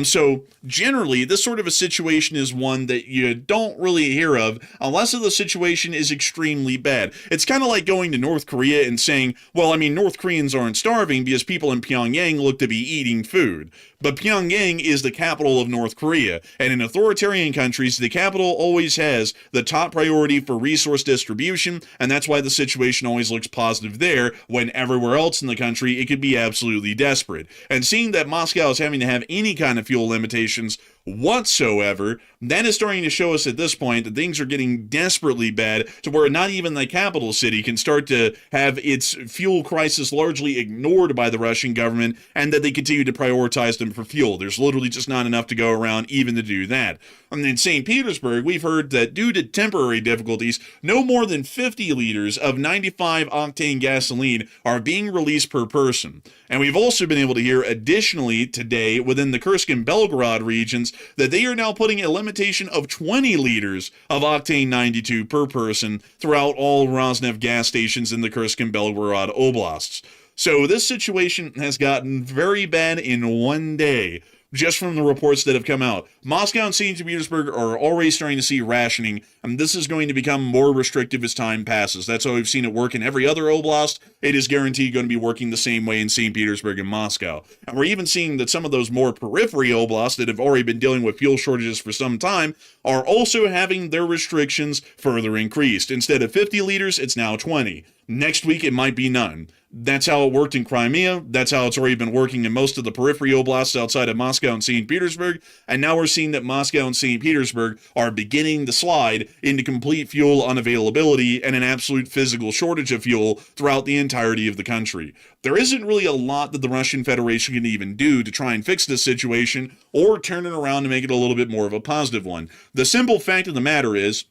So generally, this sort of a situation is one that you don't really hear of unless the situation is extremely bad. It's kind of like going to North Korea and saying, well, I mean, North Koreans aren't starving because people in Pyongyang look to be eating food. But Pyongyang is the capital of North Korea, and in authoritarian countries, the capital always has the top priority for resource distribution, and that's why the situation always looks positive there, when everywhere else in the country, it could be absolutely desperate. And seeing that Moscow is having to have any kind of fuel limitations whatsoever. That is starting to show us at this point that things are getting desperately bad to where not even the capital city can start to have its fuel crisis largely ignored by the Russian government, and that they continue to prioritize them for fuel. There's literally just not enough to go around even to do that. And in St. Petersburg, we've heard that due to temporary difficulties, no more than 50 liters of 95-octane gasoline are being released per person. And we've also been able to hear additionally today within the Kursk and Belgorod regions that they are now putting a limitation of 20 liters of octane 92 per person throughout all Rosneft gas stations in the Kursk and Belgorod oblasts. So this situation has gotten very bad in one day, just from the reports that have come out. Moscow and St. Petersburg are already starting to see rationing, and this is going to become more restrictive as time passes. That's how we've seen it work in every other oblast. It is guaranteed going to be working the same way in St. Petersburg and Moscow. And we're even seeing that some of those more periphery oblasts that have already been dealing with fuel shortages for some time are also having their restrictions further increased. Instead of 50 liters, it's now 20. Next week, it might be none. That's how it worked in Crimea. That's how it's already been working in most of the periphery oblasts outside of Moscow and St. Petersburg. And now we're seeing that Moscow and St. Petersburg are beginning to slide into complete fuel unavailability and an absolute physical shortage of fuel throughout the entirety of the country. There isn't really a lot that the Russian Federation can even do to try and fix this situation or turn it around to make it a little bit more of a positive one. The simple fact of the matter is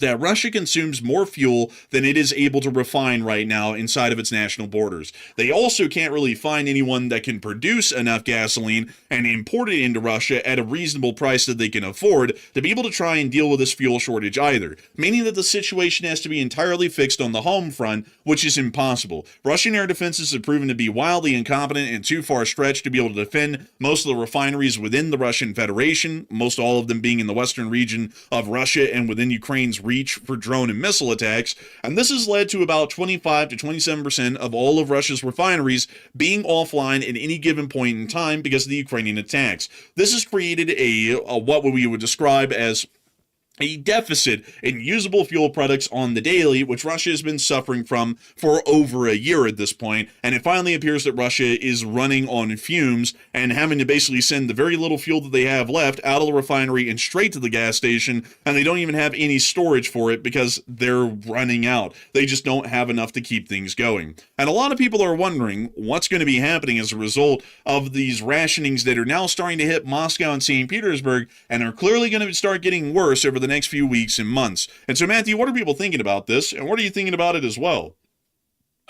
that Russia consumes more fuel than it is able to refine right now inside of its national borders. They also can't really find anyone that can produce enough gasoline and import it into Russia at a reasonable price that they can afford to be able to try and deal with this fuel shortage either, meaning that the situation has to be entirely fixed on the home front, which is impossible. Russian air defenses have proven to be wildly incompetent and too far stretched to be able to defend most of the refineries within the Russian Federation, most all of them being in the western region of Russia and within Ukraine's reach for drone and missile attacks, and this has led to about 25 to 27% of all of Russia's refineries being offline at any given point in time because of the Ukrainian attacks. This has created a what we would describe as a deficit in usable fuel products on the daily, which Russia has been suffering from for over a year at this point, and it finally appears that Russia is running on fumes and having to basically send the very little fuel that they have left out of the refinery and straight to the gas station, and they don't even have any storage for it because they're running out. They just don't have enough to keep things going. And a lot of people are wondering what's going to be happening as a result of these rationings that are now starting to hit Moscow and St. Petersburg and are clearly going to start getting worse over the next few weeks and months. And so, Matthew, what are people thinking about this, and what are you thinking about it as well?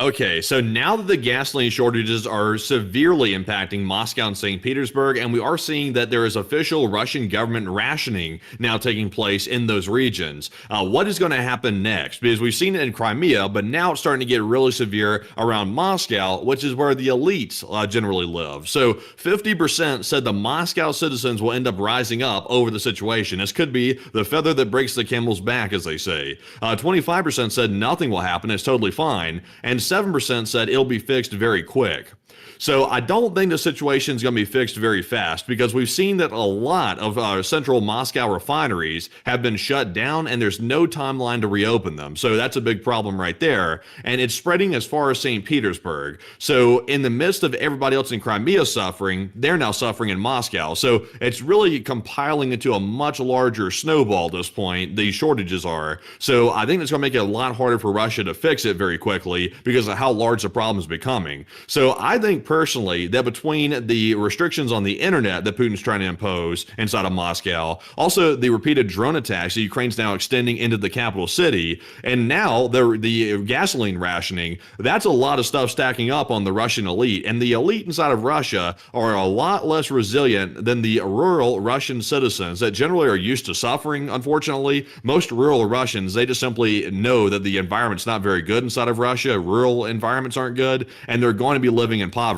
Okay, so now that the gasoline shortages are severely impacting Moscow and St. Petersburg, and we are seeing that there is official Russian government rationing now taking place in those regions, what is going to happen next? Because we've seen it in Crimea, but now it's starting to get really severe around Moscow, which is where the elites generally live. So 50% said the Moscow citizens will end up rising up over the situation. This could be the feather that breaks the camel's back, as they say. 25% said nothing will happen, it's totally fine, and 7% said it'll be fixed very quick. So I don't think the situation is going to be fixed very fast because we've seen that a lot of central Moscow refineries have been shut down and there's no timeline to reopen them. So that's a big problem right there. And it's spreading as far as St. Petersburg. So in the midst of everybody else in Crimea suffering, they're now suffering in Moscow. So it's really compiling into a much larger snowball at this point, these shortages are. So I think it's going to make it a lot harder for Russia to fix it very quickly because of how large the problem is becoming. So I think personally that between the restrictions on the internet that Putin's trying to impose inside of Moscow, also the repeated drone attacks that Ukraine's now extending into the capital city, and now the gasoline rationing, that's a lot of stuff stacking up on the Russian elite. And the elite inside of Russia are a lot less resilient than the rural Russian citizens that generally are used to suffering, unfortunately. Most rural Russians, they just simply know that the environment's not very good inside of Russia. Rural environments aren't good, and they're going to be living in poverty.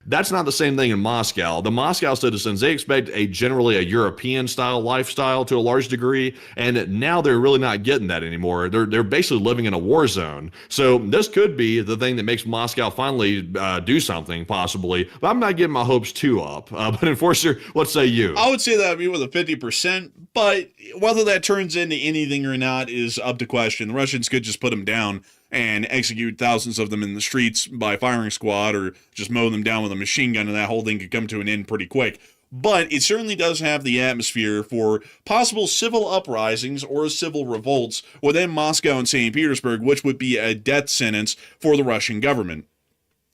That's not the same thing in Moscow. The Moscow citizens, they expect generally a European-style lifestyle to a large degree, and now they're really not getting that anymore. They're basically living in a war zone. So this could be the thing that makes Moscow finally do something, possibly. But I'm not getting my hopes too up. But Enforcer, what say you? I would say that would be with a 50%, but whether that turns into anything or not is up to question. The Russians could just put them down and execute thousands of them in the streets by firing squad or just mow them down with a machine gun, and that whole thing could come to an end pretty quick. but it certainly does have the atmosphere for possible civil uprisings or civil revolts within Moscow and St. Petersburg, which would be a death sentence for the Russian government.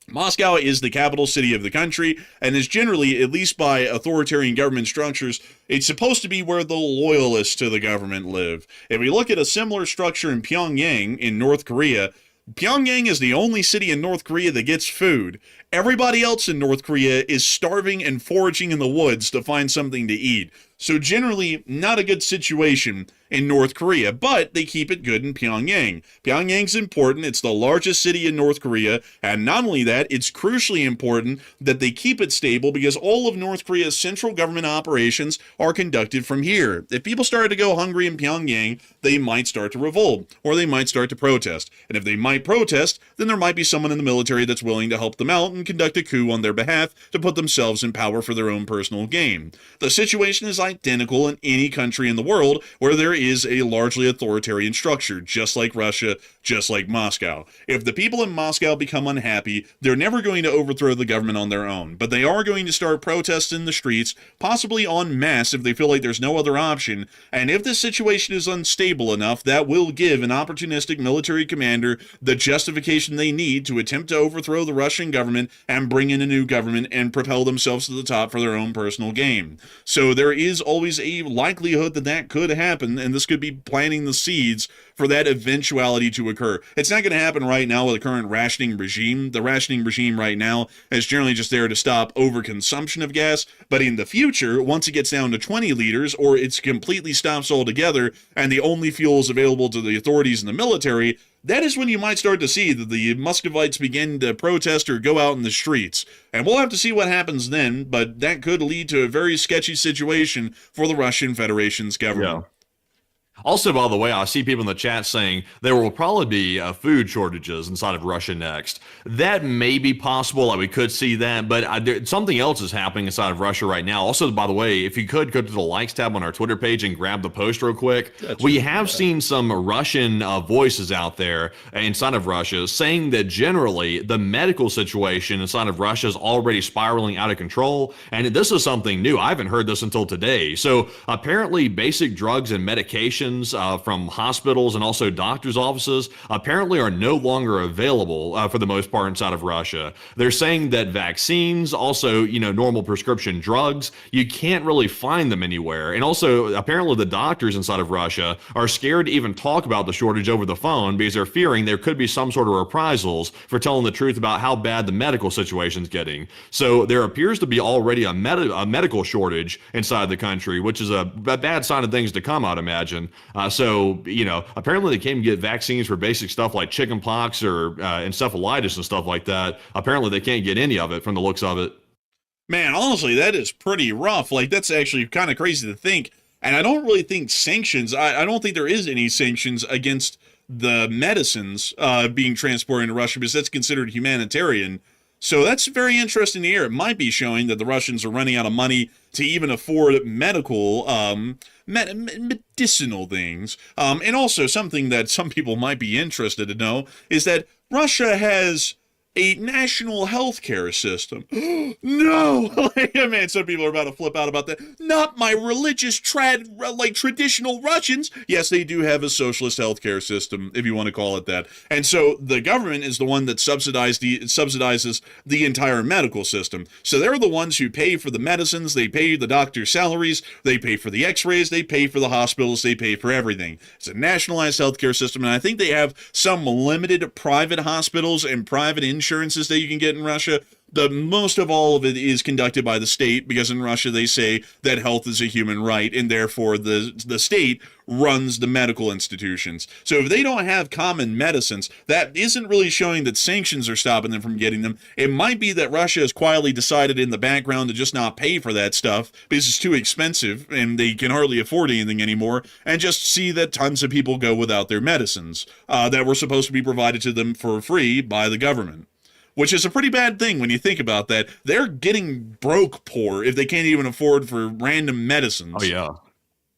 Moscow is the capital city of the country and is generally, at least by authoritarian government structures, it's supposed to be where the loyalists to the government live. If we look at a similar structure in Pyongyang in North Korea, Pyongyang is the only city in North Korea that gets food. Everybody else in North Korea is starving and foraging in the woods to find something to eat. So generally, not a good situation in North Korea, but they keep it good in Pyongyang. Pyongyang's important. It's the largest city in North Korea. And not only that, it's crucially important that they keep it stable because all of North Korea's central government operations are conducted from here. If people started to go hungry in Pyongyang, they might start to revolt or they might start to protest. And if they might protest, then there might be someone in the military that's willing to help them out and conduct a coup on their behalf to put themselves in power for their own personal gain. The situation is identical in any country in the world where there is a largely authoritarian structure, just like Russia, just like Moscow. If the people in Moscow become unhappy, they're never going to overthrow the government on their own, but they are going to start protests in the streets, possibly en masse if they feel like there's no other option, and if this situation is unstable enough, that will give an opportunistic military commander the justification they need to attempt to overthrow the Russian government and bring in a new government and propel themselves to the top for their own personal gain. So there is always a likelihood that that could happen, and this could be planting the seeds for that eventuality to occur. It's not going to happen right now with the current rationing regime. The rationing regime right now is generally just there to stop overconsumption of gas, but in the future, once it gets down to 20 liters or it's completely stops altogether and the only fuel is available to the authorities and the military, that is when you might start to see that the Muscovites begin to protest or go out in the streets. And we'll have to see what happens then, but that could lead to a very sketchy situation for the Russian Federation's government. Yeah. Also, by the way, I see people in the chat saying there will probably be food shortages inside of Russia next. That may be possible. Like we could see that, but something else is happening inside of Russia right now. Also, by the way, if you could go to the likes tab on our Twitter page and grab the post real quick, we have seen some Russian voices out there inside of Russia saying that generally the medical situation inside of Russia is already spiraling out of control. And this is something new. I haven't heard this until today. So apparently basic drugs and medications from hospitals and also doctors' offices apparently are no longer available for the most part inside of Russia. They're saying that vaccines, also, normal prescription drugs, you can't really find them anywhere. And also, apparently the doctors inside of Russia are scared to even talk about the shortage over the phone because they're fearing there could be some sort of reprisals for telling the truth about how bad the medical situation's getting. So there appears to be already a medical shortage inside the country, which is a bad sign of things to come, I'd imagine. Apparently they can't get vaccines for basic stuff like chickenpox or encephalitis and stuff like that. Apparently they can't get any of it from the looks of it. Man, honestly, that is pretty rough. Like, that's actually kind of crazy to think. And I don't really think sanctions, I don't think there is any sanctions against the medicines being transported into Russia because that's considered humanitarian. So that's very interesting to hear. It might be showing that the Russians are running out of money to even afford medical, medicinal things. And also something that some people might be interested to know is that Russia has a national healthcare system. No! Man, some people are about to flip out about that. Not my religious, traditional Russians. Yes, they do have a socialist healthcare system, if you want to call it that. And so the government is the one that subsidizes the entire medical system. So they're the ones who pay for the medicines, they pay the doctors' salaries, they pay for the x-rays, they pay for the hospitals, they pay for everything. It's a nationalized healthcare system, and I think they have some limited private hospitals and private insurances that you can get in Russia. The most of all of it is conducted by the state because in Russia they say that health is a human right and therefore the state runs the medical institutions. So if they don't have common medicines, that isn't really showing that sanctions are stopping them from getting them. It might be that Russia has quietly decided in the background to just not pay for that stuff because it's too expensive and they can hardly afford anything anymore and just see that tons of people go without their medicines that were supposed to be provided to them for free by the government. Which is a pretty bad thing when you think about that. They're getting broke poor if they can't even afford for random medicines. Oh, yeah.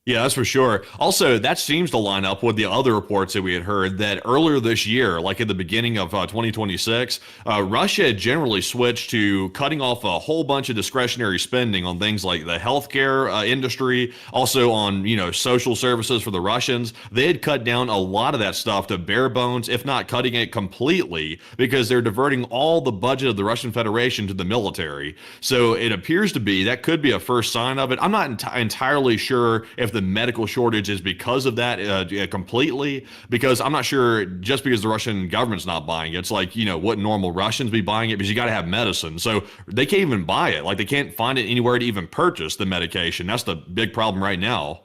Yeah, that's for sure. Also, that seems to line up with the other reports that we had heard that earlier this year, like at the beginning of 2026, Russia had generally switched to cutting off a whole bunch of discretionary spending on things like the healthcare industry, also on, social services for the Russians. They had cut down a lot of that stuff to bare bones, if not cutting it completely, because they're diverting all the budget of the Russian Federation to the military. So it appears to be that could be a first sign of it. I'm not entirely sure if the medical shortage is because of that completely, because I'm not sure just because the Russian government's not buying it. It's like, wouldn't normal Russians be buying it? Because you got to have medicine. So they can't even buy it. Like they can't find it anywhere to even purchase the medication. That's the big problem right now.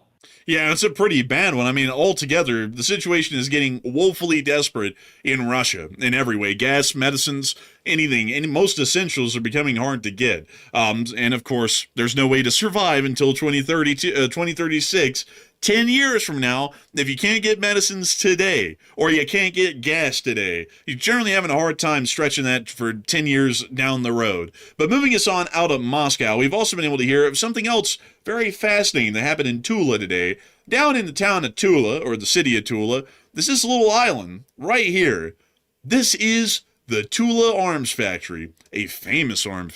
Yeah, it's a pretty bad one. I mean, altogether, the situation is getting woefully desperate in Russia in every way. Gas, medicines, anything, and most essentials are becoming hard to get. And of course, there's no way to survive until 2036. 10 years from now, if you can't get medicines today, or you can't get gas today, you're generally having a hard time stretching that for 10 years down the road. But moving us on out of Moscow, we've also been able to hear of something else very fascinating that happened in Tula today. Down in the town of Tula, or the city of Tula, there's this little island right here. This is the Tula Arms Factory, a famous arms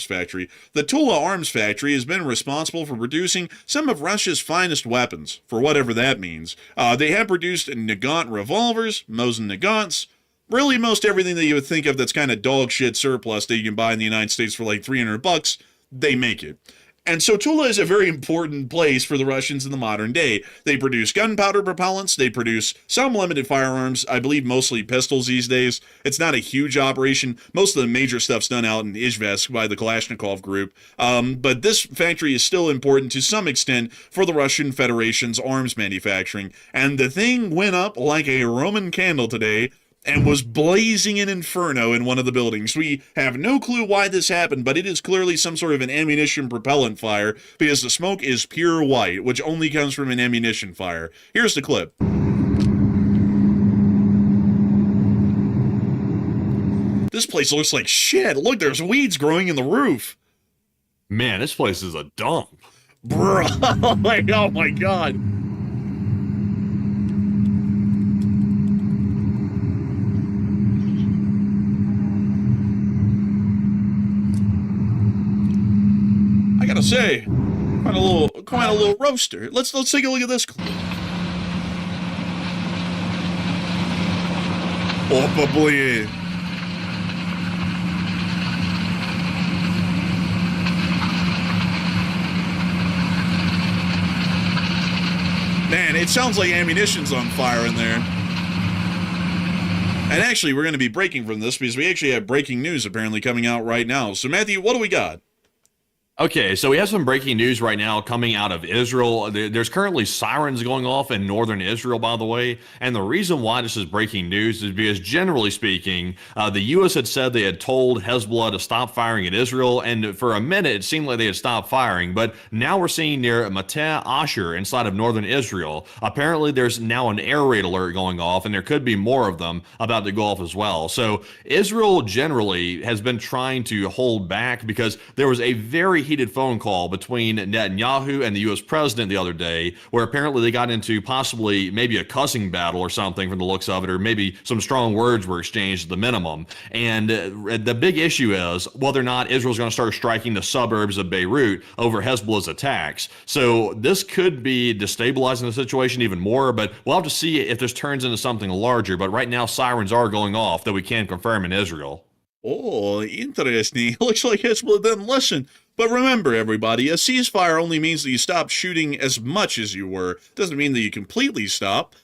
factory. The Tula Arms Factory has been responsible for producing some of Russia's finest weapons, for whatever that means. They have produced Nagant revolvers, Mosin Nagants, really most everything that you would think of that's kind of dog shit surplus that you can buy in the United States for like $300, they make it. And so Tula is a very important place for the Russians in the modern day. They produce gunpowder propellants, they produce some limited firearms, I believe mostly pistols these days. It's not a huge operation. Most of the major stuff's done out in Izhevsk by the Kalashnikov group. But this factory is still important to some extent for the Russian Federation's arms manufacturing. And the thing went up like a Roman candle today and was blazing an inferno in one of the buildings. We have no clue why this happened, but it is clearly some sort of an ammunition propellant fire because the smoke is pure white, which only comes from an ammunition fire. Here's the clip. This place looks like shit. Look, there's weeds growing in the roof. Man, this place is a dump. Bro, oh my God. I gotta say, quite a little roaster. Let's take a look at this clip. Probably. Man, it sounds like ammunition's on fire in there. And actually, we're going to be breaking from this because we actually have breaking news apparently coming out right now. So, Matthew, what do we got? Okay, so we have some breaking news right now coming out of Israel. There's currently sirens going off in northern Israel, by the way. And the reason why this is breaking news is because, generally speaking, the U.S. had said they had told Hezbollah to stop firing at Israel. And for a minute, it seemed like they had stopped firing. But now we're seeing near Mateh Asher inside of northern Israel. Apparently, there's now an air raid alert going off, and there could be more of them about to go off as well. So Israel generally has been trying to hold back because there was a very heated phone call between Netanyahu and the U.S. president the other day, where apparently they got into possibly maybe a cussing battle or something from the looks of it, or maybe some strong words were exchanged at the minimum. And the big issue is whether or not Israel's going to start striking the suburbs of Beirut over Hezbollah's attacks. So this could be destabilizing the situation even more, but we'll have to see if this turns into something larger. But right now, sirens are going off that we can confirm in Israel. Oh, interesting. Looks like Hezbollah didn't listen. But remember, everybody, a ceasefire only means that you stop shooting as much as you were. Doesn't mean that you completely stop.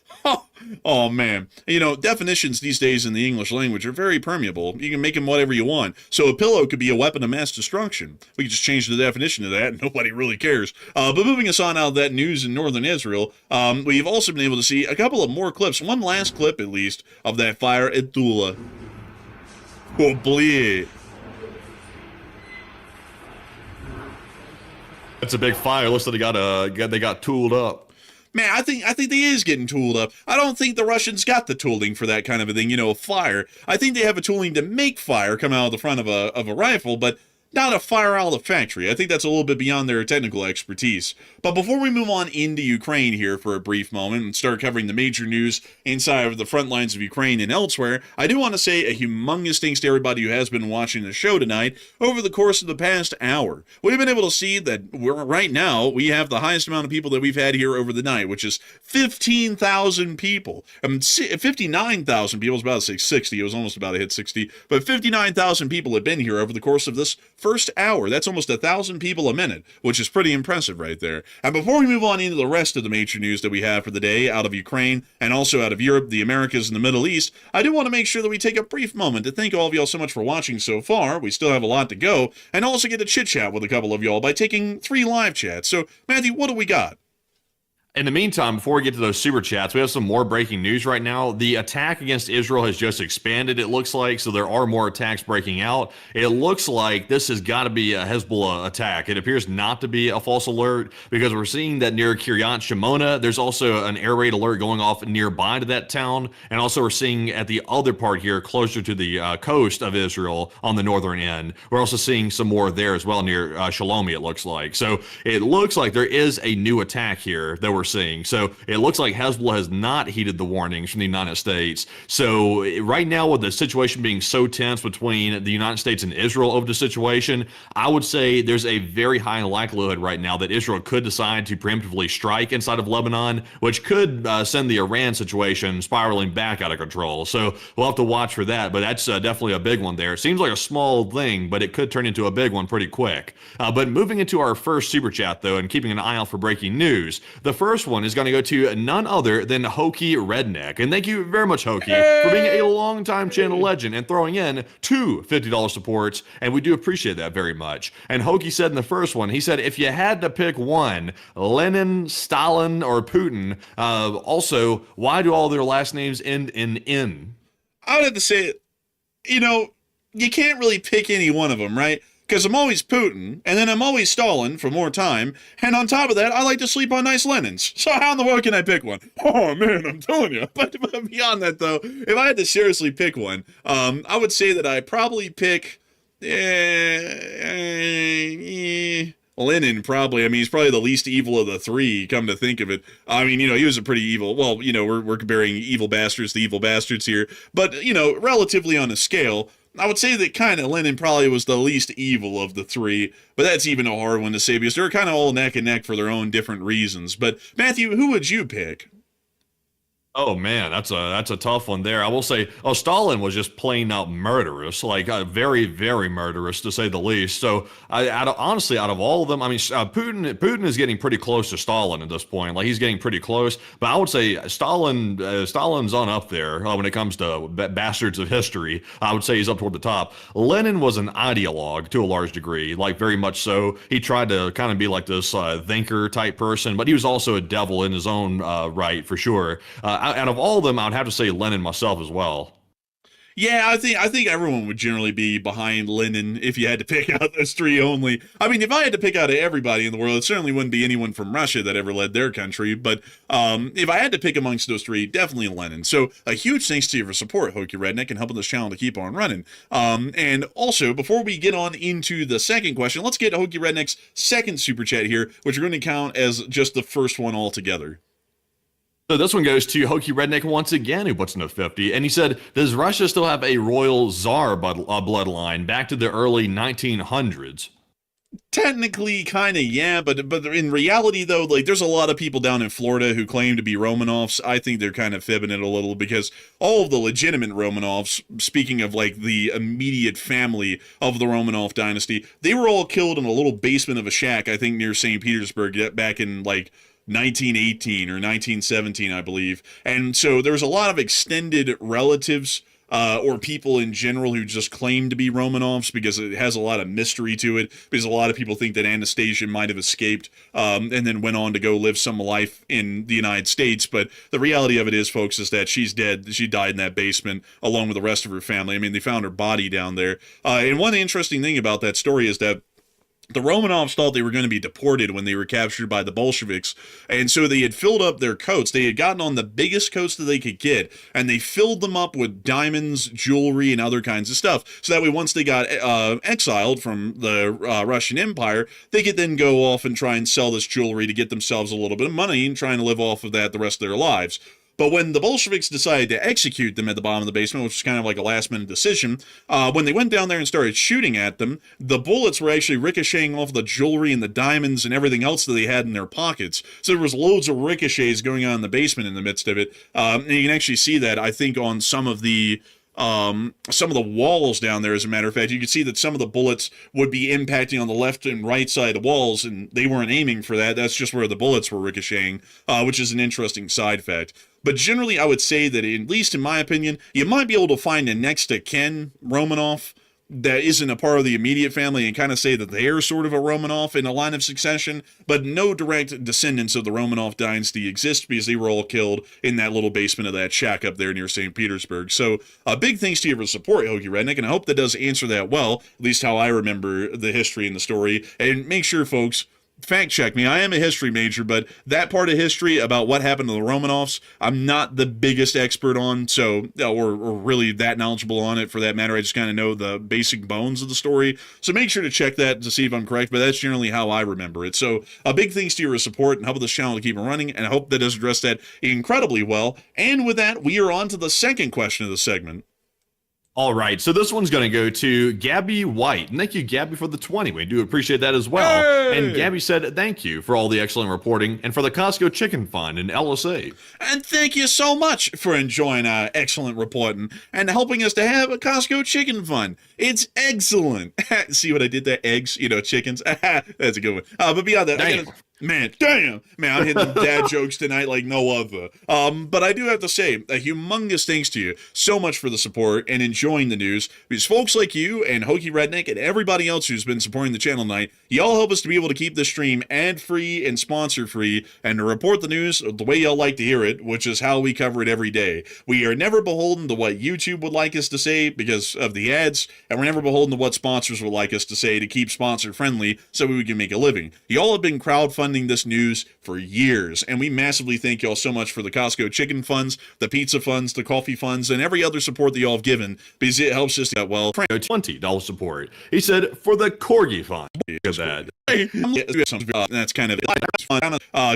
Oh, man. You know, definitions these days in the English language are very permeable. You can make them whatever you want. So a pillow could be a weapon of mass destruction. We could just change the definition of that, and nobody really cares. But moving us on out of that news in northern Israel, we've also been able to see a couple of more clips, one last clip at least, of that fire at Tula. Oh, boy. It's a big fire. Looks like they got tooled up. Man, I think they is getting tooled up. I don't think the Russians got the tooling for that kind of a thing, you know, a fire. I think they have a tooling to make fire come out of the front of a rifle, but not a fire out of the factory. I think that's a little bit beyond their technical expertise. But before we move on into Ukraine here for a brief moment and start covering the major news inside of the front lines of Ukraine and elsewhere, I do want to say a humongous thanks to everybody who has been watching the show tonight over the course of the past hour. We've been able to see that right now we have the highest amount of people that we've had here over the night, which is 15,000 people. 59,000 people, I was about to say 60, it was almost about to hit 60, but 59,000 people have been here over the course of this first hour. That's almost 1,000 people a minute, which is pretty impressive right there. And before we move on into the rest of the major news that we have for the day out of Ukraine and also out of Europe, the Americas, and the Middle East, I do want to make sure that we take a brief moment to thank all of y'all so much for watching so far. We still have a lot to go, and also get to chit-chat with a couple of y'all by taking 3 live chats. So, Matthew, what do we got? In the meantime, before we get to those super chats, we have some more breaking news right now. The attack against Israel has just expanded, it looks like, so there are more attacks breaking out. It looks like this has got to be a Hezbollah attack. It appears not to be a false alert because we're seeing that near Kiryat Shimona, there's also an air raid alert going off nearby to that town, and also we're seeing at the other part here, closer to the coast of Israel on the northern end, we're also seeing some more there as well near Shalomi, it looks like. So it looks like there is a new attack here that we're seeing. So it looks like Hezbollah has not heeded the warnings from the United States. So right now, with the situation being so tense between the United States and Israel over the situation, I would say there's a very high likelihood right now that Israel could decide to preemptively strike inside of Lebanon, which could send the Iran situation spiraling back out of control. So we'll have to watch for that, but that's definitely a big one there. It seems like a small thing, but it could turn into a big one pretty quick. But moving into our first super chat, though, and keeping an eye out for breaking news, the first one is going to go to none other than Hokey Redneck. And thank you very much, Hokey, for being a longtime channel legend and throwing in 2 $50 supports. And we do appreciate that very much. And Hokey said in the first one, he said, if you had to pick one, Lenin, Stalin, or Putin, also, why do all their last names end in N? I would have to say, you can't really pick any one of them, right? Because I'm always Putin, and then I'm always Stalin for more time, and on top of that, I like to sleep on nice linens. So how in the world can I pick one? Oh, man, I'm telling you. But beyond that, though, if I had to seriously pick one, I would say that I'd probably pick Lenin, probably. I mean, he's probably the least evil of the 3, come to think of it. I mean, he was a pretty evil, well, we're comparing evil bastards to evil bastards here, but, relatively on a scale, I would say that kind of Lenin probably was the least evil of the 3, but that's even a hard one to say because they're kind of all neck and neck for their own different reasons. But Matthew, who would you pick? Oh man, that's a tough one there. I will say, Stalin was just plain out murderous, like very, very murderous to say the least. So, honestly, out of all of them, I mean, Putin is getting pretty close to Stalin at this point. Like he's getting pretty close. But I would say Stalin's on up there when it comes to bastards of history. I would say he's up toward the top. Lenin was an ideologue to a large degree, like very much so. He tried to kind of be like this thinker type person, but he was also a devil in his own right for sure. Out of all of them, I would have to say Lenin myself as well. Yeah, I think everyone would generally be behind Lenin if you had to pick out those 3 only. I mean, if I had to pick out everybody in the world, it certainly wouldn't be anyone from Russia that ever led their country. But if I had to pick amongst those 3, definitely Lenin. So a huge thanks to you for support, Hokey Redneck, and helping this channel to keep on running. And also, before we get on into the second question, let's get Hokey Redneck's second super chat here, which we're going to count as just the first one altogether. So this one goes to Hokey Redneck once again, who puts in a 50, and he said, does Russia still have a royal czar bloodline back to the early 1900s? Technically, kind of, yeah, but in reality, though, like, there's a lot of people down in Florida who claim to be Romanovs. I think they're kind of fibbing it a little because all of the legitimate Romanovs, speaking of, like, the immediate family of the Romanov dynasty, they were all killed in a little basement of a shack, I think, near St. Petersburg back in, like, 1918 or 1917, I believe. And so there's a lot of extended relatives or people in general who just claim to be Romanovs because it has a lot of mystery to it, because a lot of people think that Anastasia might have escaped and then went on to go live some life in the United States. But the reality of it is, folks, is that she's dead. She died in that basement along with the rest of her family. I mean, they found her body down there. And one interesting thing about that story is that The Romanovs thought they were going to be deported when they were captured by the Bolsheviks, and so they had filled up their coats. They had gotten on the biggest coats that they could get, and they filled them up with diamonds, jewelry, and other kinds of stuff. So that way, once they got exiled from the Russian Empire, they could then go off and try and sell this jewelry to get themselves a little bit of money and trying to live off of that the rest of their lives. But when the Bolsheviks decided to execute them at the bottom of the basement, which was kind of like a last-minute decision, when they went down there and started shooting at them, the bullets were actually ricocheting off the jewelry and the diamonds and everything else that they had in their pockets. So there was loads of ricochets going on in the basement in the midst of it. And you can actually see that, I think, on some of the walls down there. As a matter of fact, you can see that some of the bullets would be impacting on the left and right side of walls, and they weren't aiming for that. That's just where the bullets were ricocheting, which is an interesting side fact. But generally, I would say that, at least in my opinion, you might be able to find a next to kin Romanov that isn't a part of the immediate family and kind of say that they're sort of a Romanov in a line of succession, but no direct descendants of the Romanov dynasty exist because they were all killed in that little basement of that shack up there near St. Petersburg. So big thanks to you for support, Hokie Redneck, and I hope that does answer that well, at least how I remember the history and the story. And make sure, folks, fact check me. I am a history major, but that part of history about what happened to the Romanovs, I'm not the biggest expert on, so or really that knowledgeable on it for that matter. I just kind of know the basic bones of the story. So make sure to check that to see if I'm correct, but that's generally how I remember it. So a big thanks to your support and help this channel to keep it running, and I hope that does address that incredibly well. And with that, we are on to the second question of the segment. All right, so this one's going to go to Gabby White. And thank you, Gabby, for the 20. We do appreciate that as well. Hey! And Gabby said, thank you for all the excellent reporting and for the Costco Chicken Fund in LSA. And thank you so much for enjoying our excellent reporting and helping us to have a Costco Chicken Fund. It's excellent. See what I did there? Eggs, chickens. That's a good one. But beyond that, Man, I'm hitting them dad jokes tonight like no other. But I do have to say a humongous thanks to you so much for the support and enjoying the news, because folks like you and Hokie Redneck and everybody else who's been supporting the channel tonight, y'all help us to be able to keep the stream ad-free and sponsor-free and to report the news the way y'all like to hear it, which is how we cover it every day. We are never beholden to what YouTube would like us to say because of the ads, and we're never beholden to what sponsors would like us to say to keep sponsor-friendly so we can make a living. Y'all have been crowdfunding this news for years, and we massively thank y'all so much for the Costco chicken funds, the pizza funds, the coffee funds, and every other support that y'all have given, because it helps us get well. $20 support. He said, for the Corgi Fund. That. That's kind of it.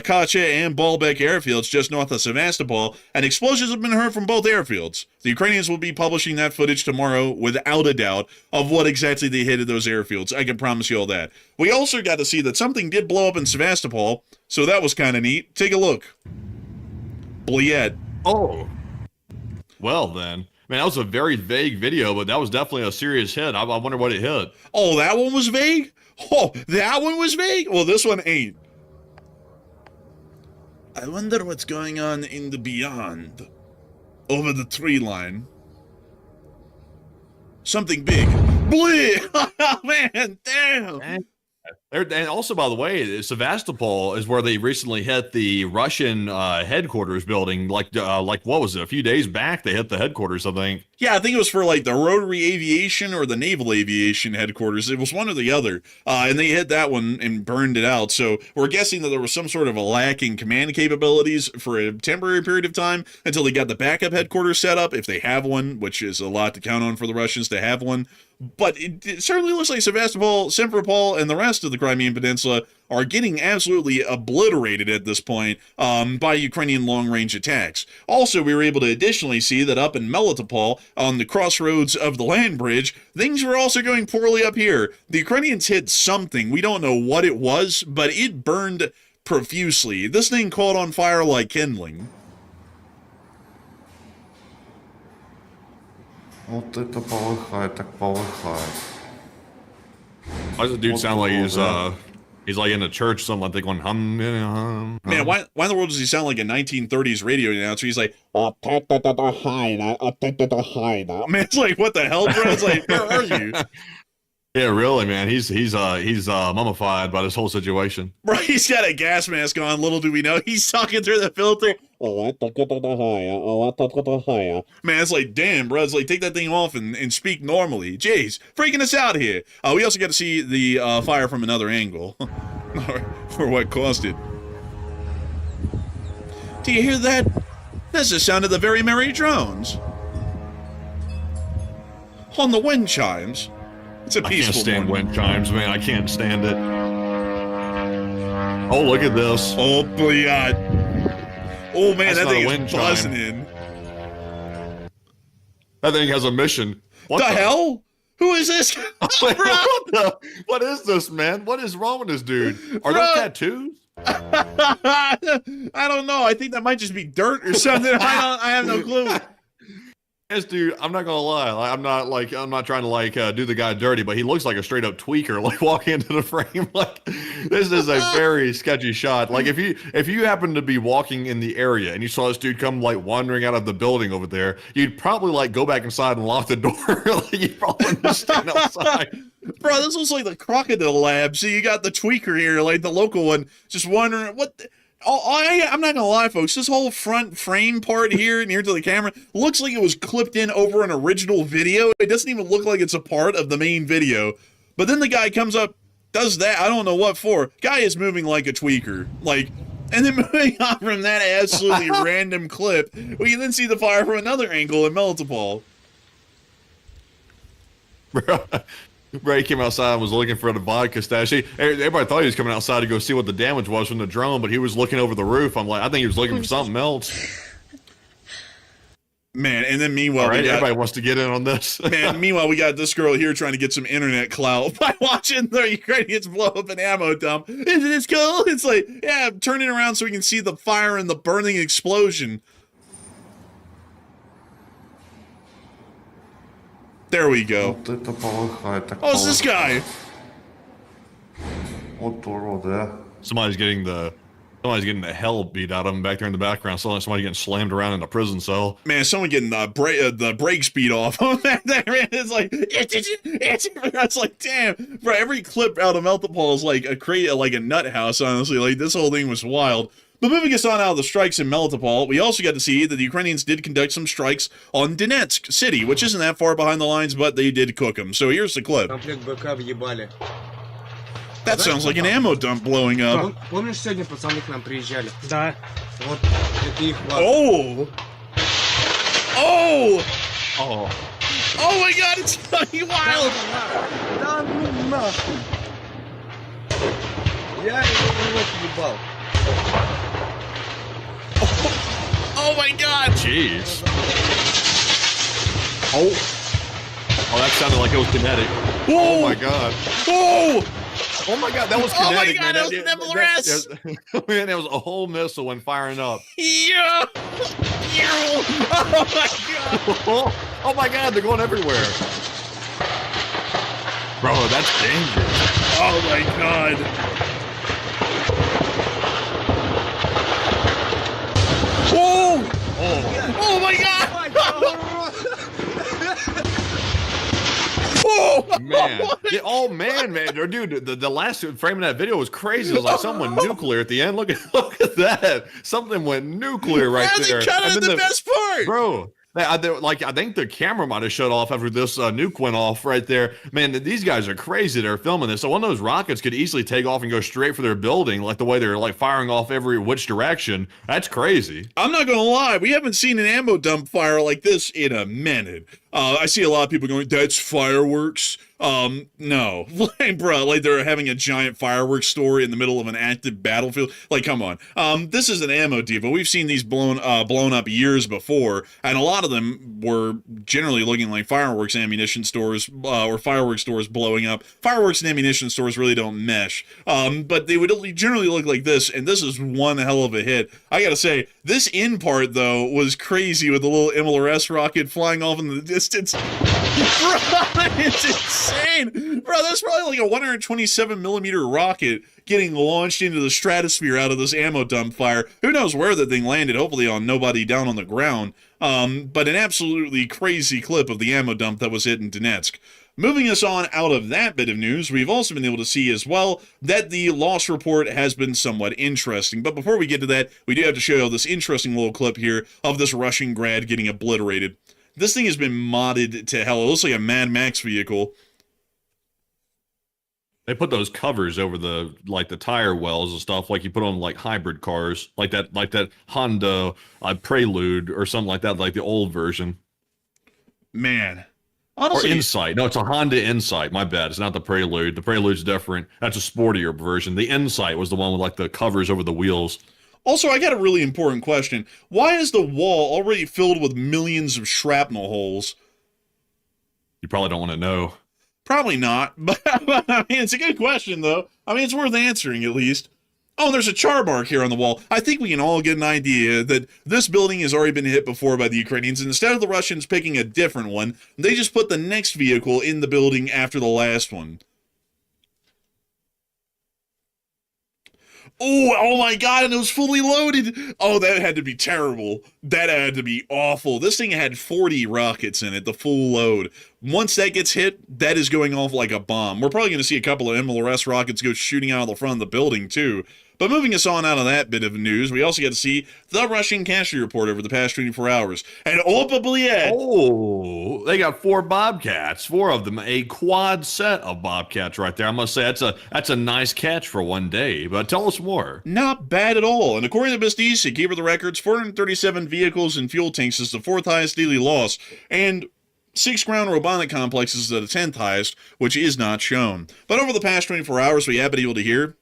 Kacha and Baalbek airfields just north of Sevastopol, and explosions have been heard from both airfields. The Ukrainians will be publishing that footage tomorrow without a doubt of what exactly they hit at those airfields. I can promise you all that. We also got to see that something did blow up in Sevastopol, so that was kind of neat. Take a look. Bliet. Oh. Well then. Man, that was a very vague video, but that was definitely a serious hit. I wonder what it hit. Oh, that one was vague? Oh, that one was vague? Well, this one ain't. I wonder what's going on in the beyond. Over the tree line. Something big. Bleep! Oh, man, damn! And also, by the way, Sevastopol is where they recently hit the Russian headquarters building. Like what was it? A few days back, they hit the headquarters, I think. Yeah, I think it was for like the rotary aviation or the naval aviation headquarters. It was one or the other. And they hit that one and burned it out. So we're guessing that there was some sort of a lack in command capabilities for a temporary period of time until they got the backup headquarters set up, if they have one, which is a lot to count on for the Russians to have one. But it certainly looks like Sevastopol, Simferopol, and the rest of the Crimean Peninsula are getting absolutely obliterated at this point by Ukrainian long-range attacks. Also, we were able to additionally see that up in Melitopol, on the crossroads of the land bridge, things were also going poorly up here. The Ukrainians hit something. We don't know what it was, but it burned profusely. This thing caught on fire like kindling. Вот это полыхает, так полыхает. Why does the dude sound like he's like in a church, something like they going hum? Man, why in the world does he sound like a 1930s radio announcer? He's like, man, it's like, what the hell, bro? It's like, where are you? Yeah, really, man. He's mummified by this whole situation. Bro, he's got a gas mask on. Little do we know, he's talking through the filter. Man, it's like, damn, bro. It's like, take that thing off and speak normally. Jeez, freaking us out here. We also got to see the fire from another angle, or what caused it. Do you hear that? That's the sound of the very merry drones on the wind chimes. It's a peaceful I can't stand morning. wind chimes, man. I can't stand it. Oh, look at this. Oh, boy. Oh, man, That's that not a thing wind is chime. buzzing in. That thing has a mission. What the hell? Who is this? Wait, what is this, man? What is wrong with this dude? Are Bro. those tattoos? I don't know. I think that might just be dirt or something. I have no clue. Yes, dude. I'm not gonna lie. I'm not trying to do the guy dirty, but he looks like a straight up tweaker. Like walking into the frame. Like this is a very sketchy shot. Like if you happen to be walking in the area and you saw this dude come like wandering out of the building over there, you'd probably like go back inside and lock the door. Like, you'd probably just stand outside. Bro, this looks like the Crocodile Lab. So you got the tweaker here, like the local one, just wondering what. I'm not gonna lie, folks. This whole front frame part here, near to the camera, looks like it was clipped in over an original video. It doesn't even look like it's a part of the main video. But then the guy comes up, does that. I don't know what for. Guy is moving like a tweaker, like. And then moving on from that absolutely random clip, we can then see the fire from another angle in Melitopol. Ray came outside and was looking for the vodka stash. Everybody thought he was coming outside to go see what the damage was from the drone, but he was looking over the roof. I'm like, I think he was looking for something else. Man, and then meanwhile, everybody wants to get in on this. Man, meanwhile, we got this girl here trying to get some internet clout by watching the Ukrainians blow up an ammo dump. Isn't this cool? It's like, yeah, turning around so we can see the fire and the burning explosion. There we go. Вот это полыхает, так Oh, it's this guy. Вот уроды, Somebody's getting the hell beat out of him back there in the background. Somebody getting slammed around in a prison cell. Man, someone getting the brake speed off. It's like, it's like, damn, bro. Every clip out of Melitopol is like a nut house. Honestly, like this whole thing was wild. But moving us on out of the strikes in Melitopol, we also got to see that the Ukrainians did conduct some strikes on Donetsk city, which isn't that far behind the lines, but they did cook them. So here's the clip. That sounds like an ammo dump blowing up. Помнишь, сегодня пацаны к нам приезжали? Да. Вот, это их база. Oh! Oh! Oh, Oh my god, it's fucking wild! Да ну нахуй! Я его ебал. Oh my god! jeez. Oh, that sounded like it was kinetic. Whoa! Oh my god. Oh! Oh my god, that was Oh kinetic. my god, man. that was an MLRS! Man, there was a whole missile when firing up. Yeah! Oh my god! Oh my god, they're going everywhere. Bro, that's dangerous. Oh my god! Oh! Oh my god! Oh! Man. Yeah, oh man, dude, the last frame of that video was crazy. It was like someone nuclear at the end. Look at that. Something went nuclear right How there. they cut out And then the best part? Bro, I think the camera might have shut off after this nuke went off right there. Man, these guys are crazy. They're filming this. So one of those rockets could easily take off and go straight for their building, like the way they're like firing off every which direction. That's crazy. I'm not gonna lie, we haven't seen an ammo dump fire like this in a minute. I see a lot of people going, that's fireworks. No. Like, bro, like they're having a giant fireworks story in the middle of an active battlefield. Like, come on. This is an ammo depot. We've seen these blown up years before, and a lot of them were generally looking like fireworks ammunition stores, or fireworks stores blowing up. Fireworks and ammunition stores really don't mesh. But they would generally look like this, and this is one hell of a hit. I gotta say, this in part, though, was crazy with the little MLRS rocket flying off in the distance. Bro, it's insane. Bro, that's probably like a 127 millimeter rocket getting launched into the stratosphere out of this ammo dump fire. Who knows where that thing landed, hopefully on nobody down on the ground. But an absolutely crazy clip of the ammo dump that was hit in Donetsk. Moving us on out of that bit of news, we've also been able to see as well that the loss report has been somewhat interesting. But before we get to that, we do have to show you this interesting little clip here of this Russian grad getting obliterated. This thing has been modded to hell. It looks like a Mad Max vehicle. They put those covers over the tire wells and stuff, like you put on like hybrid cars, like that Honda Prelude or something like that, like the old version. Man. Honestly, or Insight. No, it's a Honda Insight. My bad. It's not the Prelude. The Prelude's different. That's a sportier version. The Insight was the one with like the covers over the wheels. Also, I got a really important question. Why is the wall already filled with millions of shrapnel holes? You probably don't want to know. Probably not, but I mean, it's a good question, though. I mean, it's worth answering, at least. Oh, there's a char mark here on the wall. I think we can all get an idea that this building has already been hit before by the Ukrainians, and instead of the Russians picking a different one, they just put the next vehicle in the building after the last one. Oh my God, and it was fully loaded. Oh, that had to be terrible. That had to be awful. This thing had 40 rockets in it, the full load. Once that gets hit, that is going off like a bomb. We're probably going to see a couple of MLRS rockets go shooting out of the front of the building, too. But moving us on out of that bit of news, we also get to see the Russian casualty report over the past 24 hours. And oh, they got 4 Bobcats, 4 of them, a quad set of Bobcats right there. I must say that's a nice catch for one day. But tell us more. Not bad at all. And according to Mr. Easy, keeper of the records, 437 vehicles and fuel tanks is the 4th highest daily loss, and 6 ground robotic complexes are the 10th highest, which is not shown. But over the past 24 hours, we have been able to hear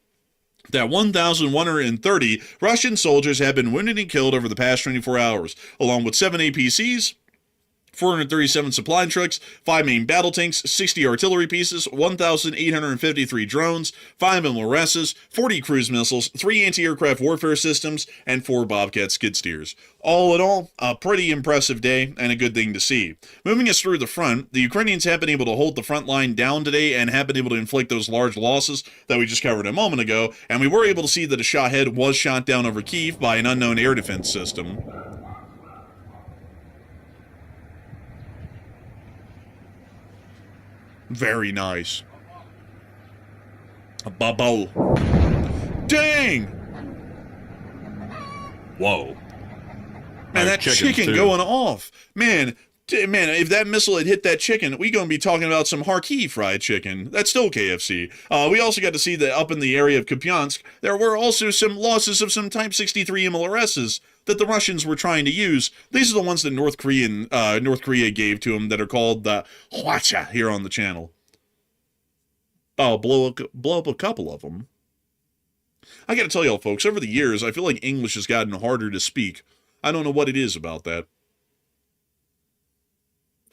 that 1,130 Russian soldiers have been wounded and killed over the past 24 hours, along with 7 APCs, 437 supply trucks, 5 main battle tanks, 60 artillery pieces, 1,853 drones, 5 MLRSs, 40 cruise missiles, 3 anti-aircraft warfare systems, and 4 Bobcat skid steers. All in all, a pretty impressive day and a good thing to see. Moving us through the front, the Ukrainians have been able to hold the front line down today and have been able to inflict those large losses that we just covered a moment ago, and we were able to see that a Shahed was shot down over Kyiv by an unknown air defense system. Very nice. A bubble. Dang! Whoa. Man, that chicken going off. Man, if that missile had hit that chicken, we gonna be talking about some Harki fried chicken. That's still KFC. We also got to see that up in the area of Kupiansk, there were also some losses of some Type 63 MLRSs that the Russians were trying to use. These are the ones that North Korea gave to them that are called the Hwacha here on the channel. Oh, blow up a couple of them. I gotta tell y'all, folks, over the years, I feel like English has gotten harder to speak. I don't know what it is about that.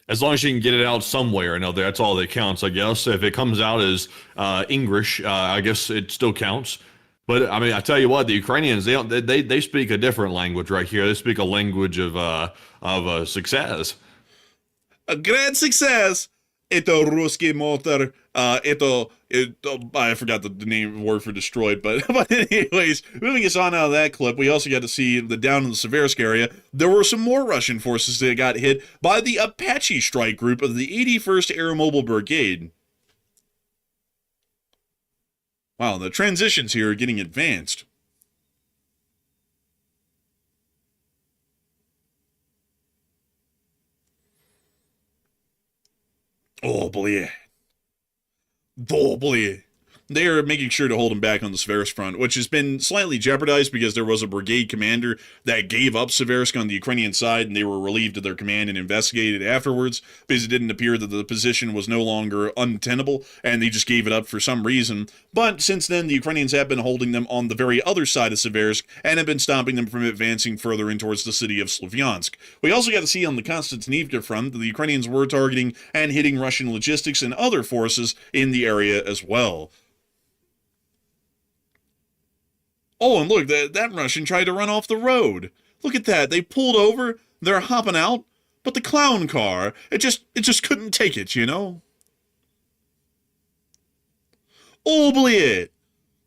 As long as you can get it out some way or another, that's all that counts, I guess. If it comes out as English, I guess it still counts. But I mean, I tell you what, the Ukrainians, they speak a different language right here. They speak a language of success. A great success. Это русский мотор. I forgot the name word for destroyed, but anyways, moving us on out of that clip, we also got to see down in the Seversk area, there were some more Russian forces that got hit by the Apache strike group of the 81st Air Mobile Brigade. Wow, the transitions here are getting advanced. Oh, boy. They are making sure to hold him back on the Seversk front, which has been slightly jeopardized because there was a brigade commander that gave up Seversk on the Ukrainian side, and they were relieved of their command and investigated afterwards because it didn't appear that the position was no longer untenable, and they just gave it up for some reason. But since then, the Ukrainians have been holding them on the very other side of Seversk and have been stopping them from advancing further in towards the city of Slavyansk. We also got to see on the Konstantinivka front that the Ukrainians were targeting and hitting Russian logistics and other forces in the area as well. Oh, and look, that Russian tried to run off the road. Look at that. They pulled over. They're hopping out. But the clown car, it just couldn't take it, you know? Oh, bleh.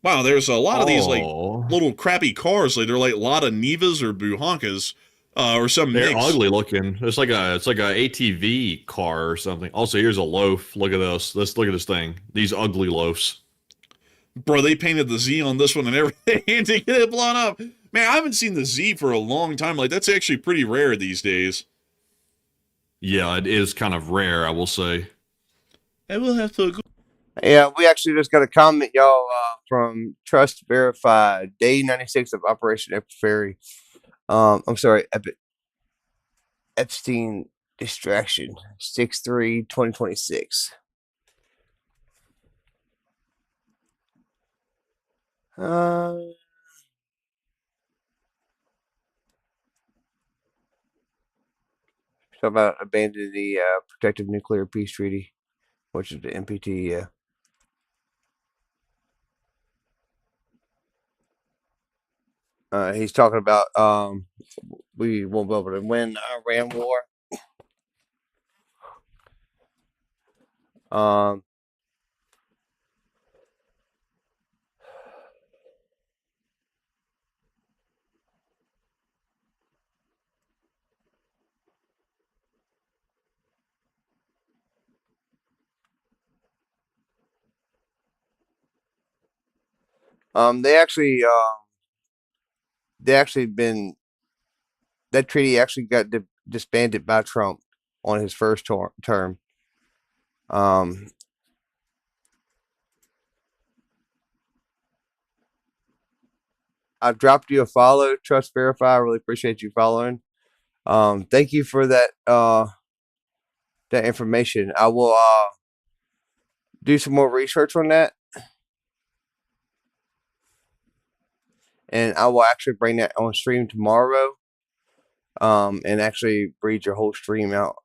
Wow, there's a lot of these, like, little crappy cars. Like, they're like a lot of Nivas or Buhankas. or some They're mix. ugly looking. It's like a ATV car or something. Also, here's a loaf. Look at this. Let's look at this thing. These ugly loafs. Bro, they painted the Z on this one and everything to get it blown up. Man, I haven't seen the Z for a long time. Like, that's actually pretty rare these days. Yeah, it is kind of rare, I will say. I will have to go. Yeah, we actually just got a comment, y'all, from Trust Verified, day 96 of Operation Epstein Ferry. I'm sorry, Epstein Distraction, 6/3/2026. Talk about abandoning the Protective Nuclear Peace Treaty, which is the NPT. He's talking about we won't be able to win the Iran war. They actually been that treaty actually got disbanded by Trump on his first term. I dropped you a follow, Trust Verify. I really appreciate you following. Thank you for that that information. I will do some more research on that, and I will actually bring that on stream tomorrow. And actually read your whole stream out,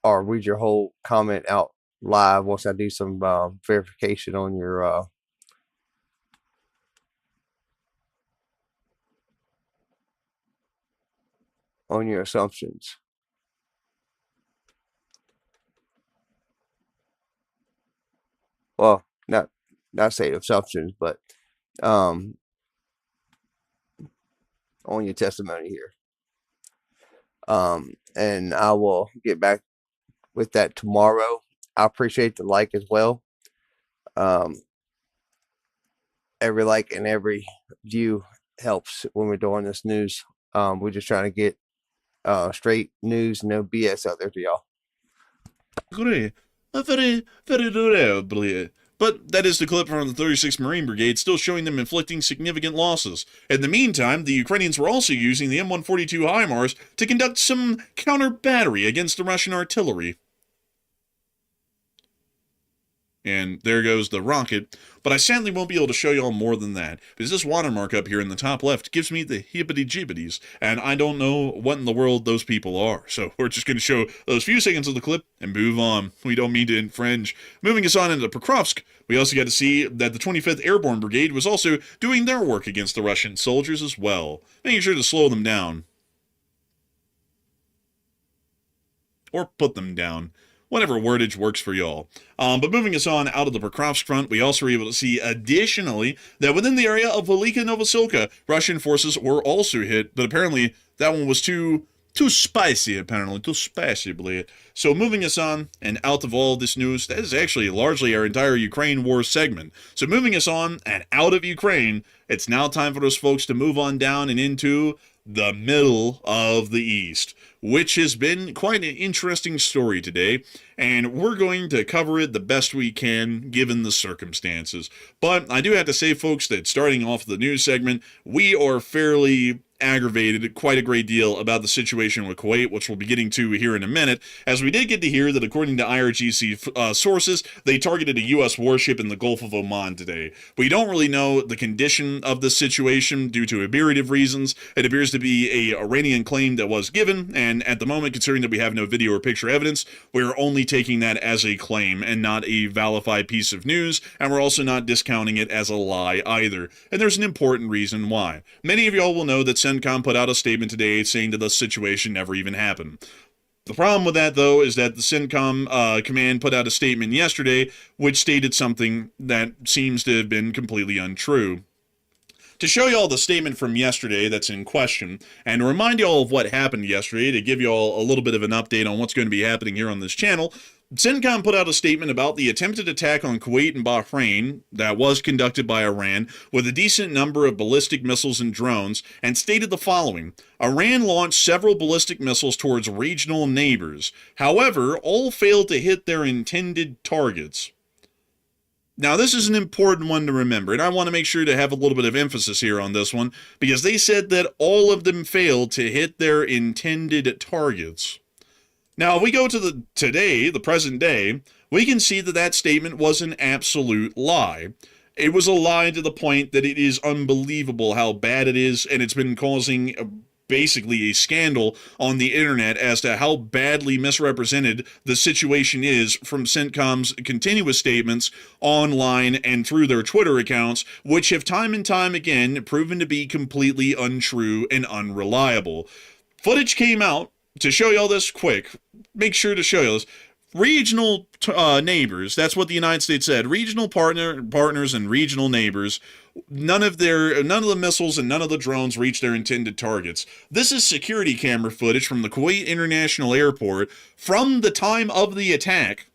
or read your whole comment out live once I do some verification on your assumptions. Well, not say assumptions, but on your testimony here. And I will get back with that tomorrow. I appreciate the like as well. Every like and every view helps when we're doing this news. We're just trying to get straight news, no BS out there for y'all. Very, very durably. But that is the clip from the 36th Marine Brigade, still showing them inflicting significant losses. In the meantime, the Ukrainians were also using the M142 HIMARS to conduct some counter-battery against the Russian artillery. And there goes the rocket. But I sadly won't be able to show y'all more than that, because this watermark up here in the top left gives me the hibbity-jibbities, and I don't know what in the world those people are. So we're just going to show those few seconds of the clip and move on. We don't mean to infringe. Moving us on into Pokrovsk, we also got to see that the 25th Airborne Brigade was also doing their work against the Russian soldiers as well, making sure to slow them down. Or put them down. Whatever wordage works for y'all. But moving us on out of the Pokrovsk front, we also were able to see additionally that within the area of Velika Novosilka, Russian forces were also hit, but apparently that one was too spicy, apparently, too spicy, believe it. So moving us on, and out of all this news, that is actually largely our entire Ukraine war segment. So moving us on, and out of Ukraine, it's now time for those folks to move on down and into the middle of the East, which has been quite an interesting story today, and we're going to cover it the best we can given the circumstances. But I do have to say, folks, that starting off the news segment, we are fairly aggravated quite a great deal about the situation with Kuwait, which we'll be getting to here in a minute, as we did get to hear that according to IRGC sources, they targeted a U.S. warship in the Gulf of Oman today. We don't really know the condition of the situation due to a myriad of reasons. It appears to be a Iranian claim that was given, and at the moment, considering that we have no video or picture evidence, we're only taking that as a claim and not a valified piece of news, and we're also not discounting it as a lie either. And there's an important reason why. Many of y'all will know that CENTCOM put out a statement today saying that the situation never even happened. The problem with that, though, is that the CENTCOM command put out a statement yesterday which stated something that seems to have been completely untrue. to show you all the statement from yesterday that's in question, and to remind you all of what happened yesterday, to give you all a little bit of an update on what's going to be happening here on this channel, CENTCOM put out a statement about the attempted attack on Kuwait and Bahrain that was conducted by Iran with a decent number of ballistic missiles and drones, and stated the following: Iran launched several ballistic missiles towards regional neighbors. However, all failed to hit their intended targets. Now, this is an important one to remember, and I want to make sure to have a little bit of emphasis here on this one, because they said that all of them failed to hit their intended targets. Now, if we go to the present day, we can see that that statement was an absolute lie. It was a lie to the point that it is unbelievable how bad it is, and it's been causing basically a scandal on the internet as to how badly misrepresented the situation is from CENTCOM's continuous statements online and through their Twitter accounts, which have time and time again proven to be completely untrue and unreliable. Footage came out to show you all this quick. Make sure to show you this. Regional neighbors, that's what the United States said. Regional partners and regional neighbors, none of the missiles and none of the drones reached their intended targets. This is security camera footage from the Kuwait International Airport from the time of the attack.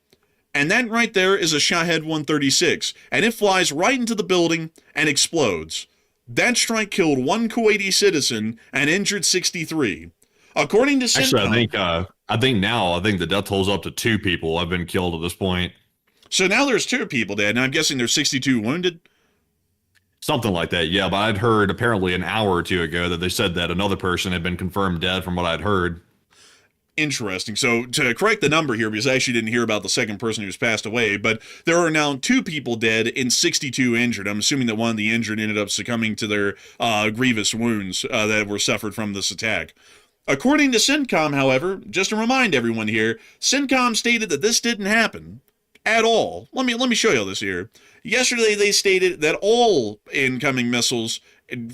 And that right there is a Shahed 136, and it flies right into the building and explodes. That strike killed one Kuwaiti citizen and injured 63. According to CENTCOM, actually, I think the death toll's up to 2 people have been killed at this point. So now there's 2 people dead, and I'm guessing there's 62 wounded? Something like that, yeah. But I'd heard apparently an hour or 2 ago that they said that another person had been confirmed dead from what I'd heard. Interesting. So to correct the number here, because I actually didn't hear about the second person who's passed away, but there are now 2 people dead and 62 injured. I'm assuming that one of the injured ended up succumbing to their grievous wounds that were suffered from this attack. According to CENTCOM, however, just to remind everyone here, CENTCOM stated that this didn't happen at all. Let me show you this here. Yesterday, they stated that all incoming missiles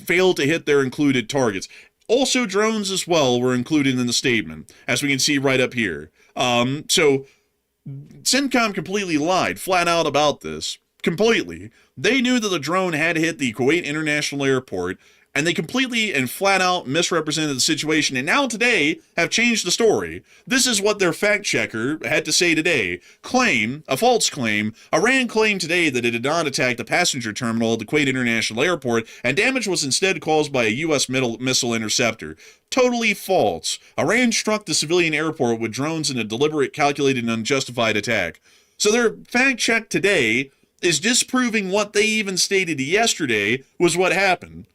failed to hit their included targets. Also, drones as well were included in the statement, as we can see right up here. So, CENTCOM completely lied, flat out about this. Completely. They knew that the drone had hit the Kuwait International Airport, and they completely and flat out misrepresented the situation, and now today have changed the story. This is what their fact checker had to say today. A false claim. Iran claimed today that it did not attack the passenger terminal at the Kuwait International Airport, and damage was instead caused by a U.S. missile interceptor. Totally false. Iran struck the civilian airport with drones in a deliberate, calculated, and unjustified attack. So their fact check today is disproving what they even stated yesterday was what happened.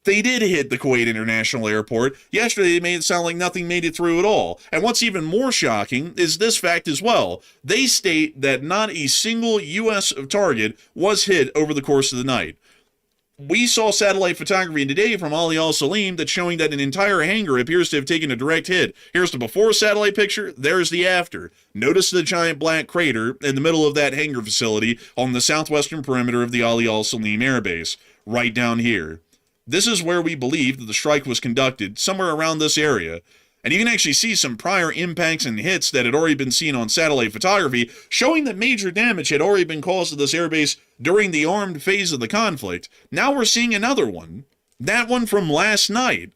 They did hit the Kuwait International Airport. Yesterday, they made it sound like nothing made it through at all. And what's even more shocking is this fact as well. They state that not a single U.S. target was hit over the course of the night. We saw satellite photography today from Ali-Al Salem that's showing that an entire hangar appears to have taken a direct hit. Here's the before satellite picture. There's the after. Notice the giant black crater in the middle of that hangar facility on the southwestern perimeter of the Ali-Al Salem airbase, right down here. This is where we believe that the strike was conducted, somewhere around this area. And you can actually see some prior impacts and hits that had already been seen on satellite photography, showing that major damage had already been caused to this airbase during the armed phase of the conflict. Now we're seeing another one. That one from last night.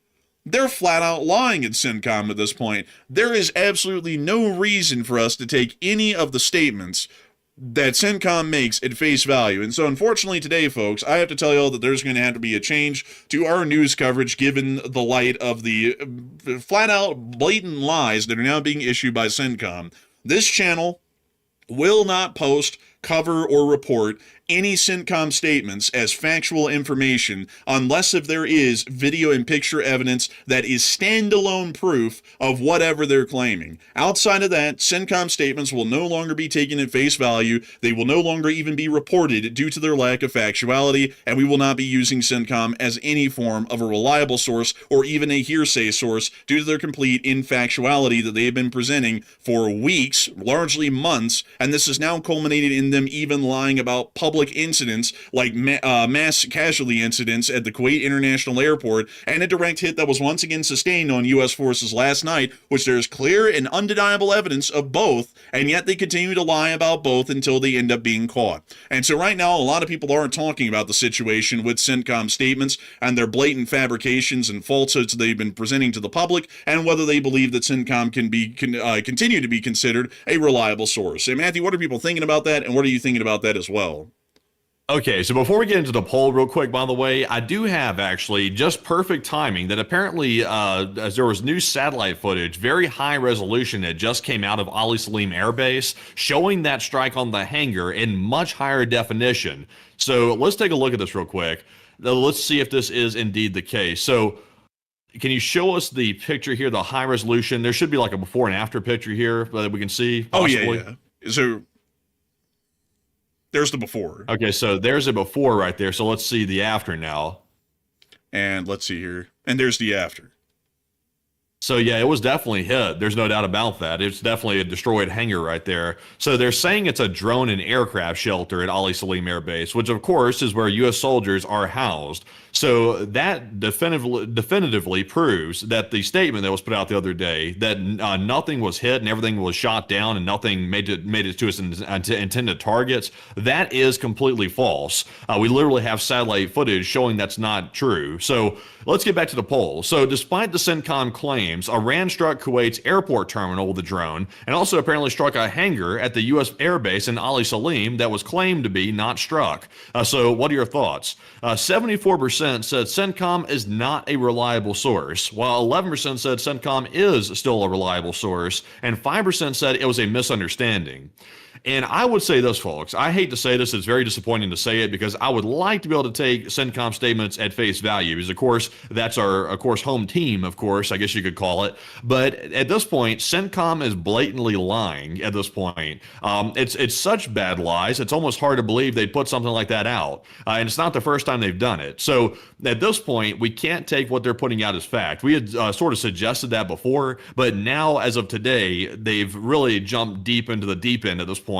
They're flat out lying at CENTCOM at this point. There is absolutely no reason for us to take any of the statements that CENTCOM makes at face value. And so unfortunately today, folks, I have to tell you all that there's going to have to be a change to our news coverage given the light of the flat out blatant lies that are now being issued by CENTCOM. This channel will not post, cover, or report any CENTCOM statements as factual information unless if there is video and picture evidence that is standalone proof of whatever they're claiming. Outside of that, CENTCOM statements will no longer be taken at face value. They will no longer even be reported due to their lack of factuality, and we will not be using CENTCOM as any form of a reliable source or even a hearsay source due to their complete infactuality that they have been presenting for weeks, largely months, and this is now culminated in in them even lying about public incidents like mass casualty incidents at the Kuwait International Airport, and a direct hit that was once again sustained on U.S. forces last night, which there's clear and undeniable evidence of both, and yet they continue to lie about both until they end up being caught. And so right now, a lot of people aren't talking about the situation with CENTCOM statements and their blatant fabrications and falsehoods they've been presenting to the public, and whether they believe that CENTCOM can continue to be considered a reliable source. And Matthew, what are people thinking about that, and what are you thinking about that as well? Okay, so before we get into the poll real quick, by the way, I do have actually just perfect timing that apparently as there was new satellite footage, very high resolution that just came out of Ali-Al Salem airbase, showing that strike on the hangar in much higher definition. So let's take a look at this real quick. Let's see if this is indeed the case. So can you show us the picture here, the high resolution? There should be like a before and after picture here that we can see, possibly. Oh, yeah. So there's the before. Okay, so there's a before right there. So let's see the after now. And let's see here. And there's the after. So yeah, it was definitely hit. There's no doubt about that. It's definitely a destroyed hangar right there. So they're saying it's a drone and aircraft shelter at Ali Salim Air Base, which of course is where U.S. soldiers are housed. So that definitively proves that the statement that was put out the other day that nothing was hit and everything was shot down and nothing made it to its intended targets, that is completely false. We literally have satellite footage showing that's not true. So let's get back to the poll. So despite the CENTCOM claims, Iran struck Kuwait's airport terminal with a drone and also apparently struck a hangar at the U.S. airbase in Ali Salim that was claimed to be not struck. So what are your thoughts? 74% said CENTCOM is not a reliable source, while 11% said CENTCOM is still a reliable source, and 5% said it was a misunderstanding. And I would say this, folks, I hate to say this, it's very disappointing to say it because I would like to be able to take CENTCOM statements at face value because, of course, that's our, home team, of course, I guess you could call it. But at this point, CENTCOM is blatantly lying at this point. It's such bad lies, it's almost hard to believe they'd put something like that out. And it's not the first time they've done it. So at this point, we can't take what they're putting out as fact. We had sort of suggested that before, but now, as of today, they've really jumped deep into the deep end at this point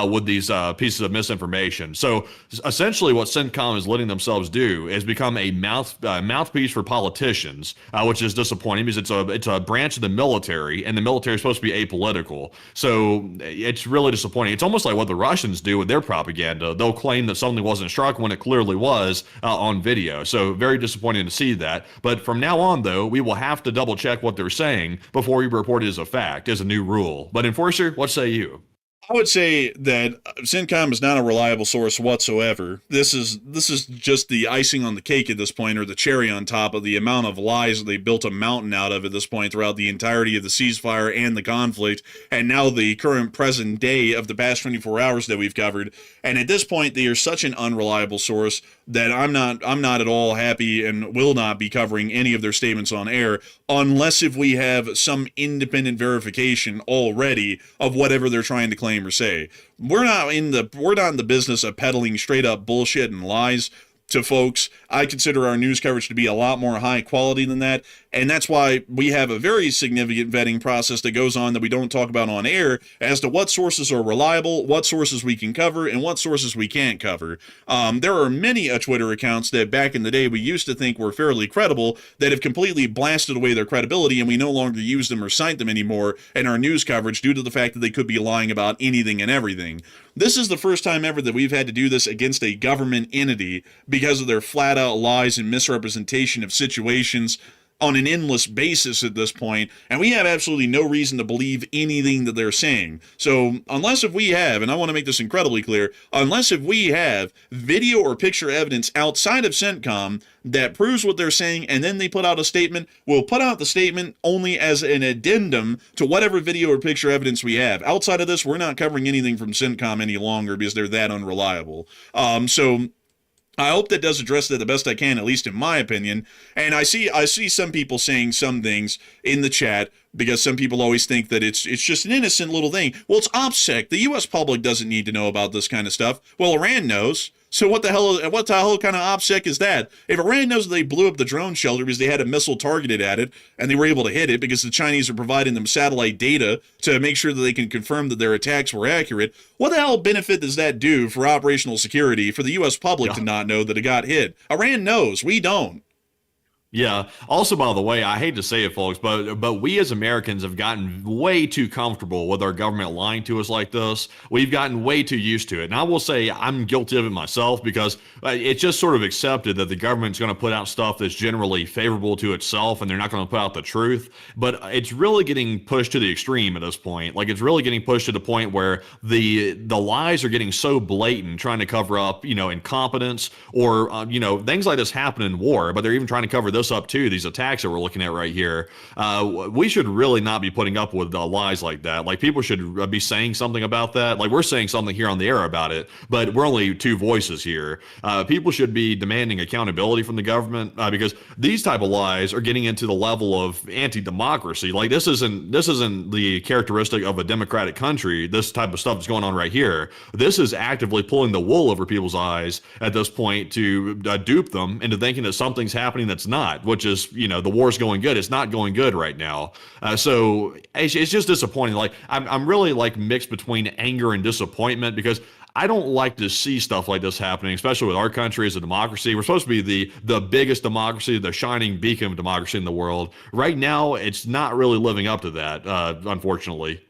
with these pieces of misinformation. So essentially what CENTCOM is letting themselves do is become a mouthpiece for politicians, which is disappointing because it's a branch of the military, and the military is supposed to be apolitical. So it's really disappointing. It's almost like what the Russians do with their propaganda. They'll claim that something wasn't struck when it clearly was on video. So very disappointing to see that. But from now on, though, we will have to double check what they're saying before we report it as a fact, as a new rule. But Enforcer, what say you? I would say that CENTCOM is not a reliable source whatsoever. This is just the icing on the cake at this point, or the cherry on top of the amount of lies that they built a mountain out of at this point throughout the entirety of the ceasefire and the conflict, and now the current present day of the past 24 hours that we've covered. And at this point, they are such an unreliable source that I'm not at all happy and will not be covering any of their statements on air unless if we have some independent verification already of whatever they're trying to claim or say. We're not in the business of peddling straight up bullshit and lies to folks. I consider our news coverage to be a lot more high quality than that, and that's why we have a very significant vetting process that goes on that we don't talk about on air as to what sources are reliable, what sources we can cover, and what sources we can't cover. There are many Twitter accounts that back in the day we used to think were fairly credible that have completely blasted away their credibility, and we no longer use them or cite them anymore in our news coverage due to the fact that they could be lying about anything and everything. This is the first time ever that we've had to do this against a government entity because of their flat-out lies and misrepresentation of situations on an endless basis at this point, and we have absolutely no reason to believe anything that they're saying. So unless if we have, and I want to make this incredibly clear, unless if we have video or picture evidence outside of CENTCOM that proves what they're saying, and then they put out a statement, we'll put out the statement only as an addendum to whatever video or picture evidence we have. Outside of this, we're not covering anything from CENTCOM any longer because they're that unreliable. So I hope that does address that the best I can, at least in my opinion. And I see some people saying some things in the chat because some people always think that it's just an innocent little thing. Well, it's OPSEC. The U.S. public doesn't need to know about this kind of stuff. Well, Iran knows. So what the hell kind of OPSEC is that? If Iran knows that they blew up the drone shelter because they had a missile targeted at it and they were able to hit it because the Chinese are providing them satellite data to make sure that they can confirm that their attacks were accurate, what the hell benefit does that do for operational security for the U.S. public to not know that it got hit? Iran knows. We don't. Yeah. Also, by the way, I hate to say it, folks, but we as Americans have gotten way too comfortable with our government lying to us like this. We've gotten way too used to it. And I will say I'm guilty of it myself because it's just sort of accepted that the government's going to put out stuff that's generally favorable to itself and they're not going to put out the truth. But it's really getting pushed to the extreme at this point. Like it's really getting pushed to the point where the lies are getting so blatant, trying to cover up, incompetence or, things like this happen in war, but they're even trying to cover this up too, these attacks that we're looking at right here. We should really not be putting up with lies like that. Like people should be saying something about that. Like we're saying something here on the air about it, but we're only two voices here. People should be demanding accountability from the government because these type of lies are getting into the level of anti-democracy. Like this isn't the characteristic of a democratic country. This type of stuff that's going on right here. This is actively pulling the wool over people's eyes at this point to dupe them into thinking that something's happening that's not. Which is, the war's going good. It's not going good right now. So it's just disappointing. Like I'm really like mixed between anger and disappointment because I don't like to see stuff like this happening, especially with our country as a democracy. We're supposed to be the biggest democracy, the shining beacon of democracy in the world. Right now, it's not really living up to that, unfortunately.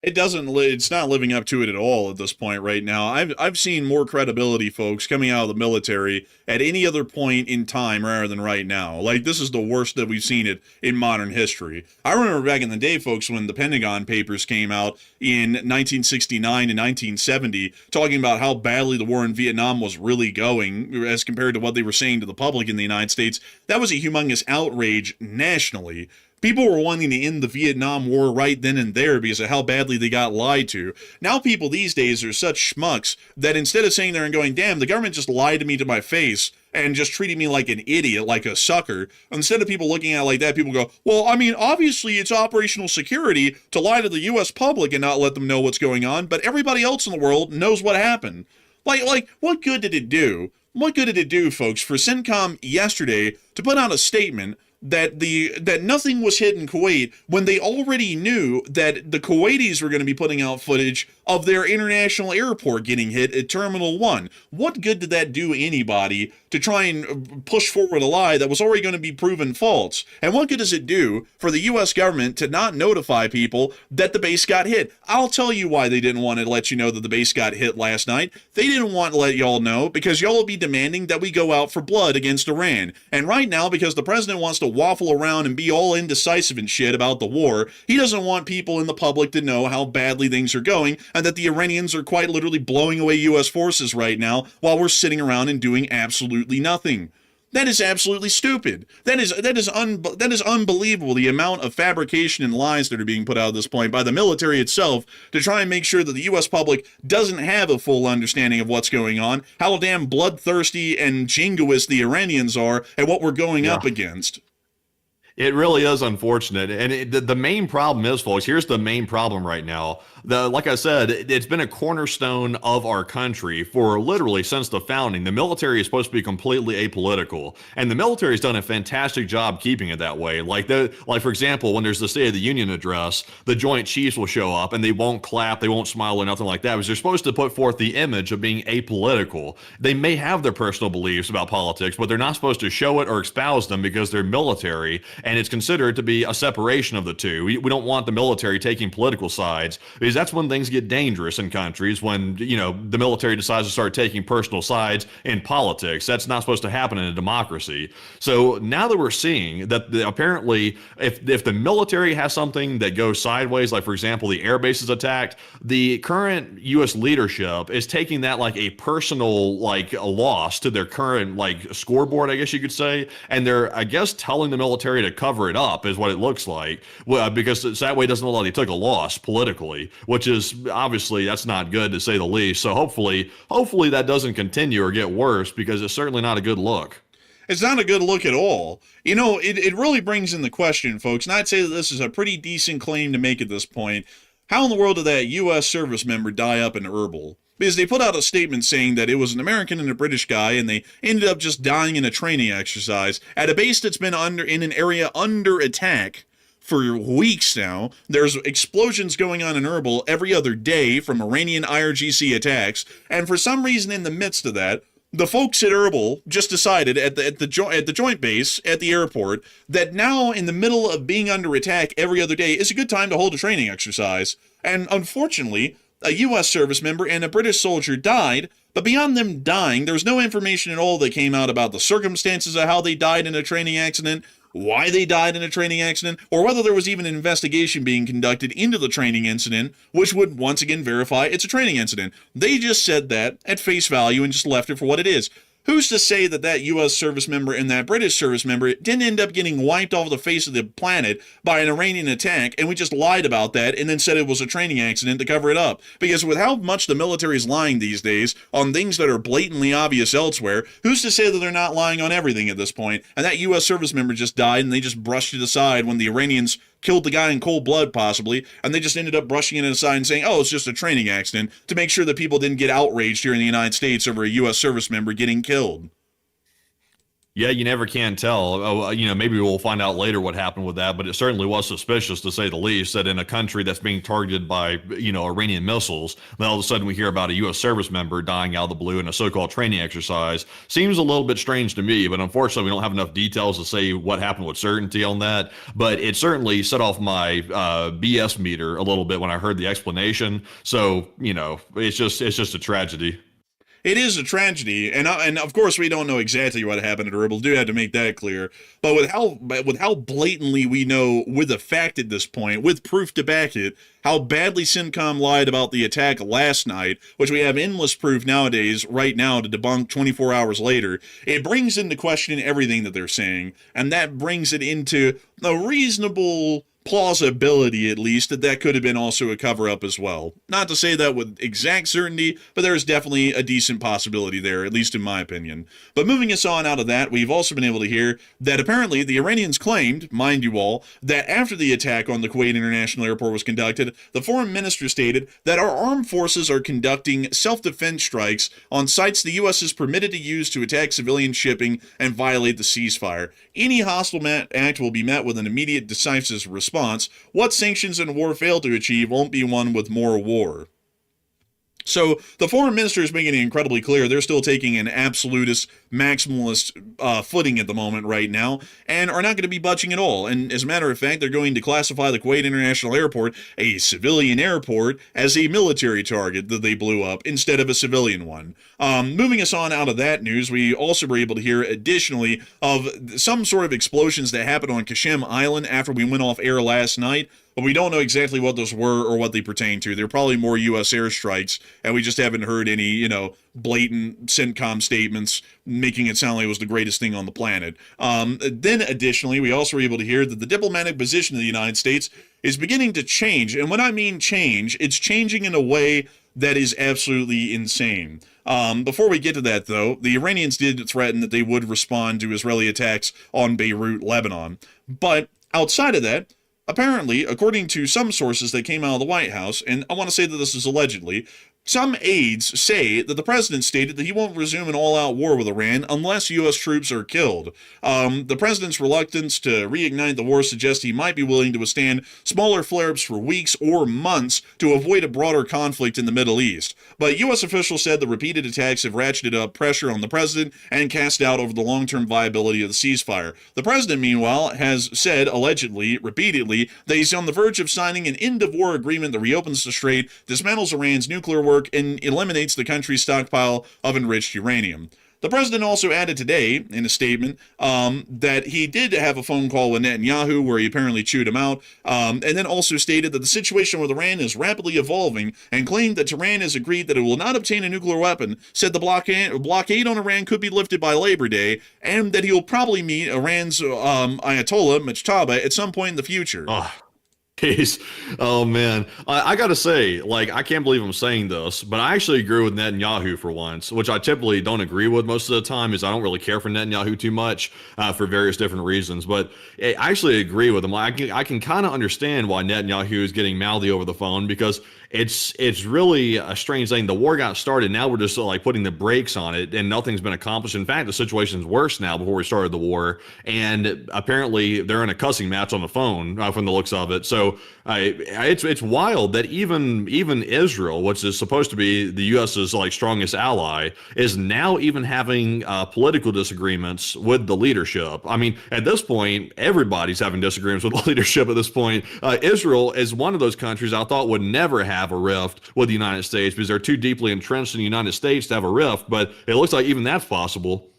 It's not living up to it at all at this point right now. I've seen more credibility, folks, coming out of the military at any other point in time rather than right now. Like, this is the worst that we've seen it in modern history. I remember back in the day, folks, when the Pentagon Papers came out in 1969 and 1970, talking about how badly the war in Vietnam was really going as compared to what they were saying to the public in the United States. That was a humongous outrage nationally. People were wanting to end the Vietnam War right then and there because of how badly they got lied to. Now people these days are such schmucks that instead of sitting there and going, damn, the government just lied to me to my face and just treating me like an idiot, like a sucker, instead of people looking at it like that, people go, well, I mean, obviously it's operational security to lie to the U.S. public and not let them know what's going on, but everybody else in the world knows what happened. Like, what good did it do? What good did it do, folks, for CENTCOM yesterday to put out a statement that nothing was hit in Kuwait when they already knew that the Kuwaitis were going to be putting out footage of their international airport getting hit at Terminal 1. What good did that do anybody to try and push forward a lie that was already going to be proven false? And what good does it do for the U.S. government to not notify people that the base got hit? I'll tell you why they didn't want to let you know that the base got hit last night. They didn't want to let y'all know because y'all will be demanding that we go out for blood against Iran. And right now, because the president wants to waffle around and be all indecisive and shit about the war, he doesn't want people in the public to know how badly things are going and that the Iranians are quite literally blowing away U.S. forces right now while we're sitting around and doing absolutely nothing. That is absolutely stupid. That is unbelievable, the amount of fabrication and lies that are being put out at this point by the military itself to try and make sure that the U.S. public doesn't have a full understanding of what's going on, how damn bloodthirsty and jingoist the Iranians are, and what we're going up against. It really is unfortunate. And the main problem is, folks, here's the main problem right now. Like I said, it's been a cornerstone of our country for literally since the founding. The military is supposed to be completely apolitical, and the military has done a fantastic job keeping it that way. Like for example, when there's the State of the Union address, the Joint Chiefs will show up and they won't clap, they won't smile or nothing like that, because they're supposed to put forth the image of being apolitical. They may have their personal beliefs about politics, but they're not supposed to show it or espouse them because they're military, and it's considered to be a separation of the two. We don't want the military taking political sides, because that's when things get dangerous in countries, when the military decides to start taking personal sides in politics. That's not supposed to happen in a democracy. So now that we're seeing that apparently if the military has something that goes sideways, like for example the airbase is attacked, the current U.S. leadership is taking that like a personal a loss to their current scoreboard, I guess you could say, and they're I guess telling the military to cover it up is what it looks like, because that way it doesn't look like they took a loss politically, which is obviously that's not good to say the least. So hopefully that doesn't continue or get worse, because it's certainly not a good look. It's not a good look at all. It really brings in the question, folks, and I'd say that this is a pretty decent claim to make at this point. How in the world did that U.S. service member die up in Erbil? because they put out a statement saying that it was an American and a British guy, and they ended up just dying in a training exercise at a base that's been in an area under attack for weeks now. There's explosions going on in Erbil every other day from Iranian IRGC attacks, and for some reason in the midst of that, the folks at Erbil just decided at the joint base at the airport that now, in the middle of being under attack every other day, is a good time to hold a training exercise. And unfortunately, a U.S. service member and a British soldier died, but beyond them dying, there was no information at all that came out about the circumstances of how they died in a training accident, why they died in a training accident, or whether there was even an investigation being conducted into the training incident, which would once again verify it's a training incident. They just said that at face value and just left it for what it is. Who's to say that that U.S. service member and that British service member didn't end up getting wiped off the face of the planet by an Iranian attack, and we just lied about that and then said it was a training accident to cover it up? Because with how much the military is lying these days on things that are blatantly obvious elsewhere, who's to say that they're not lying on everything at this point? And that U.S. service member just died, and they just brushed it aside when the Iranians killed the guy in cold blood, possibly, and they just ended up brushing it aside and saying, oh, it's just a training accident, to make sure that people didn't get outraged here in the United States over a U.S. service member getting killed. Yeah, you never can tell. Maybe we'll find out later what happened with that, but it certainly was suspicious, to say the least, that in a country that's being targeted by, Iranian missiles, then all of a sudden we hear about a U.S. service member dying out of the blue in a so-called training exercise. Seems a little bit strange to me, but unfortunately we don't have enough details to say what happened with certainty on that. But it certainly set off my BS meter a little bit when I heard the explanation. So, it's just a tragedy. It is a tragedy, and of course we don't know exactly what happened at Erbil. Do have to make that clear. But with how blatantly we know, with a fact at this point, with proof to back it, how badly CENTCOM lied about the attack last night, which we have endless proof nowadays, right now, to debunk 24 hours later, it brings into question everything that they're saying, and that brings it into a reasonable plausibility, at least, that could have been also a cover-up as well. Not to say that with exact certainty, but there is definitely a decent possibility there, at least in my opinion. But moving us on out of that, we've also been able to hear that apparently the Iranians claimed, mind you all, that after the attack on the Kuwait International Airport was conducted, the foreign minister stated that our armed forces are conducting self-defense strikes on sites the U.S. is permitted to use to attack civilian shipping and violate the ceasefire. Any hostile act will be met with an immediate decisive response. What sanctions and war fail to achieve won't be won with more war. So the foreign minister is making it incredibly clear they're still taking an absolutist, maximalist footing at the moment right now, and are not going to be budging at all. And as a matter of fact, they're going to classify the Kuwait International Airport, a civilian airport, as a military target that they blew up instead of a civilian one. Moving us on out of that news, we also were able to hear additionally of some sort of explosions that happened on Qasem Island after we went off air last night. But we don't know exactly what those were or what they pertain to. They're probably more U.S. airstrikes, and we just haven't heard any, blatant CENTCOM statements making it sound like it was the greatest thing on the planet. Then, additionally, we also were able to hear that the diplomatic position of the United States is beginning to change. And when I mean change, it's changing in a way that is absolutely insane. Before we get to that, though, the Iranians did threaten that they would respond to Israeli attacks on Beirut, Lebanon. But outside of that, apparently, according to some sources that came out of the White House, and I want to say that this is allegedly, some aides say that the president stated that he won't resume an all-out war with Iran unless U.S. troops are killed. The president's reluctance to reignite the war suggests he might be willing to withstand smaller flare-ups for weeks or months to avoid a broader conflict in the Middle East. But U.S. officials said the repeated attacks have ratcheted up pressure on the president and cast doubt over the long-term viability of the ceasefire. The president, meanwhile, has said, allegedly, repeatedly, that he's on the verge of signing an end-of-war agreement that reopens the strait, dismantles Iran's nuclear work, and eliminates the country's stockpile of enriched uranium. The president also added today in a statement that he did have a phone call with Netanyahu where he apparently chewed him out, and then also stated that the situation with Iran is rapidly evolving and claimed that Tehran has agreed that it will not obtain a nuclear weapon, said the blockade on Iran could be lifted by Labor Day, and that he'll probably meet Iran's Ayatollah Mujtaba at some point in the future. He's, oh man, I gotta say, like, I can't believe I'm saying this, but I actually agree with Netanyahu for once, which I typically don't agree with most of the time, is I don't really care for Netanyahu too much for various different reasons. But I actually agree with him. I can kind of understand why Netanyahu is getting mouthy over the phone, because it's really a strange thing. The war got started. Now we're just like putting the brakes on it, and nothing's been accomplished. In fact, the situation's worse now before we started the war, and apparently they're in a cussing match on the phone from the looks of it. So it's wild that even Israel, which is supposed to be the U.S.'s like strongest ally, is now even having political disagreements with the leadership. I mean, at this point, everybody's having disagreements with the leadership at this point. Israel is one of those countries I thought would never have a rift with the United States because they're too deeply entrenched in the United States to have a rift, but it looks like even that's possible.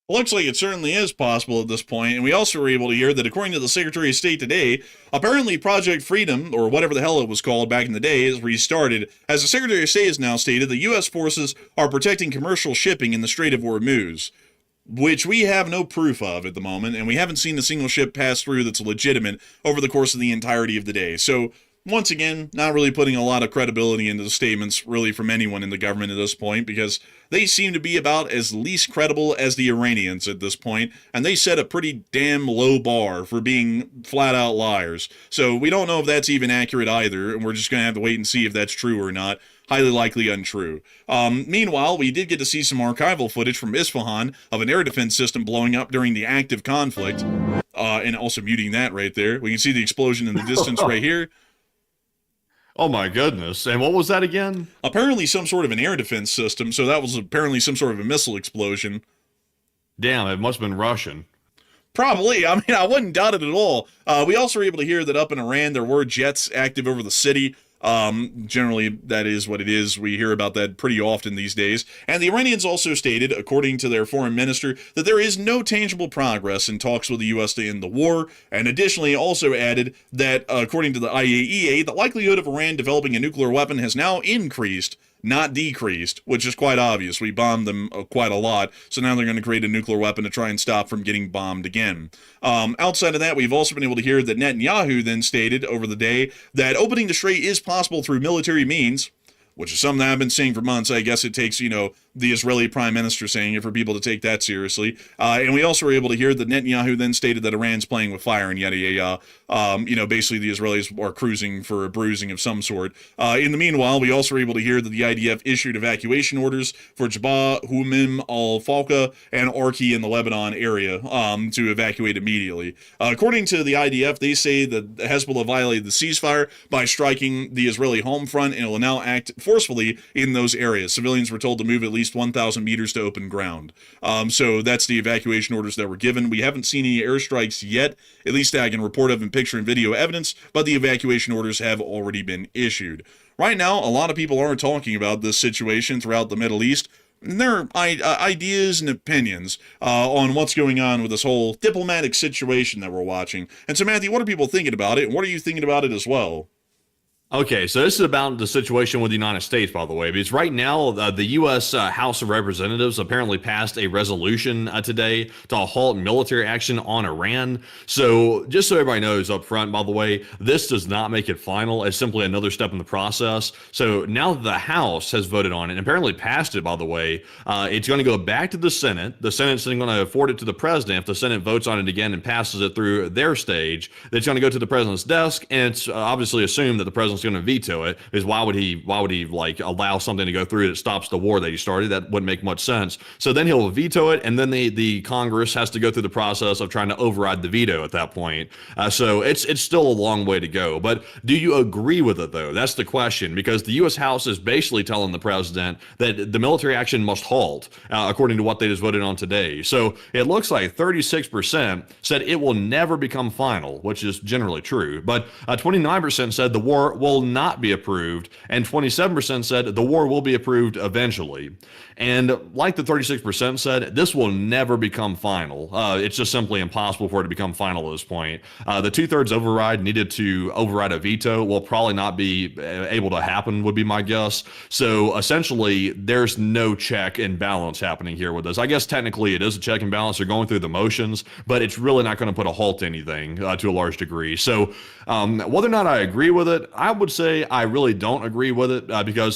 Looks like it certainly is possible at this point, and we also were able to hear that according to the Secretary of State today, apparently Project Freedom, or whatever the hell it was called back in the day, is restarted, as the Secretary of State has now stated the U.S. forces are protecting commercial shipping in the Strait of Hormuz, which we have no proof of at the moment, and we haven't seen a single ship pass through that's legitimate over the course of the entirety of the day. So, once again, not really putting a lot of credibility into the statements really from anyone in the government at this point, because they seem to be about as least credible as the Iranians at this point, and they set a pretty damn low bar for being flat-out liars. So we don't know if that's even accurate either, and we're just going to have to wait and see if that's true or not. Highly likely untrue. Meanwhile, we did get to see some archival footage from Isfahan of an air defense system blowing up during the active conflict, and also muting that right there. We can see the explosion in the distance right here. Oh my goodness. And what was that again? Apparently some sort of an air defense system, so that was apparently some sort of a missile explosion. Damn, it must have been Russian. Probably. I mean, I wouldn't doubt it at all. We also were able to hear that up in Iran there were jets active over the city. Generally, that is what it is. We hear about that pretty often these days. And the Iranians also stated, according to their foreign minister, that there is no tangible progress in talks with the U.S. to end the war, and additionally also added that, according to the IAEA, the likelihood of Iran developing a nuclear weapon has now increased, not decreased, which is quite obvious. We bombed them quite a lot, so now they're going to create a nuclear weapon to try and stop from getting bombed again. Outside of that, we've also been able to hear that Netanyahu then stated over the day that opening the strait is possible through military means, which is something that I've been saying for months. I guess it takes, the Israeli prime minister saying it for people to take that seriously. And we also were able to hear that Netanyahu then stated that Iran's playing with fire and yada yada. Basically the Israelis are cruising for a bruising of some sort. In the meanwhile, we also were able to hear that the IDF issued evacuation orders for Jabal, Humim, Al-Falqa, and Arki in the Lebanon area to evacuate immediately. According to the IDF, they say that Hezbollah violated the ceasefire by striking the Israeli home front and will now act forcefully in those areas. Civilians were told to move at least 1,000 meters to open ground. So that's the evacuation orders that were given. We haven't seen any airstrikes yet, at least I can report of in picture and video evidence, but the evacuation orders have already been issued. Right now, a lot of people are talking about this situation throughout the Middle East, and their ideas and opinions on what's going on with this whole diplomatic situation that we're watching. And so, Matthew, what are people thinking about it, and what are you thinking about it as well? Okay, so this is about the situation with the United States, by the way, because right now the U.S. House of Representatives apparently passed a resolution today to halt military action on Iran. So just so everybody knows up front, by the way, this does not make it final. It's simply another step in the process. So now the House has voted on it and apparently passed it, by the way. It's going to go back to the Senate. The Senate's going to forward it to the president. If the Senate votes on it again and passes it through their stage, it's going to go to the president's desk, and it's obviously assumed that the president's going to veto it. Is why would he like allow something to go through that stops the war that he started? That wouldn't make much sense. So then he'll veto it, and then the Congress has to go through the process of trying to override the veto at that point. So it's still a long way to go. But do you agree with it though? That's the question, because the U.S. House is basically telling the president that the military action must halt, according to what they just voted on today. So it looks like 36% said it will never become final, which is generally true, but 29% said the war will will not be approved, and 27% said the war will be approved eventually. And like the 36% said, this will never become final. It's just simply impossible for it to become final at this point. The 2/3 override needed to override a veto will probably not be able to happen, would be my guess. So essentially, there's no check and balance happening here with this. I guess technically it is a check and balance. They're going through the motions, but it's really not going to put a halt to anything to a large degree. So whether or not I agree with it, I would say I really don't agree with it because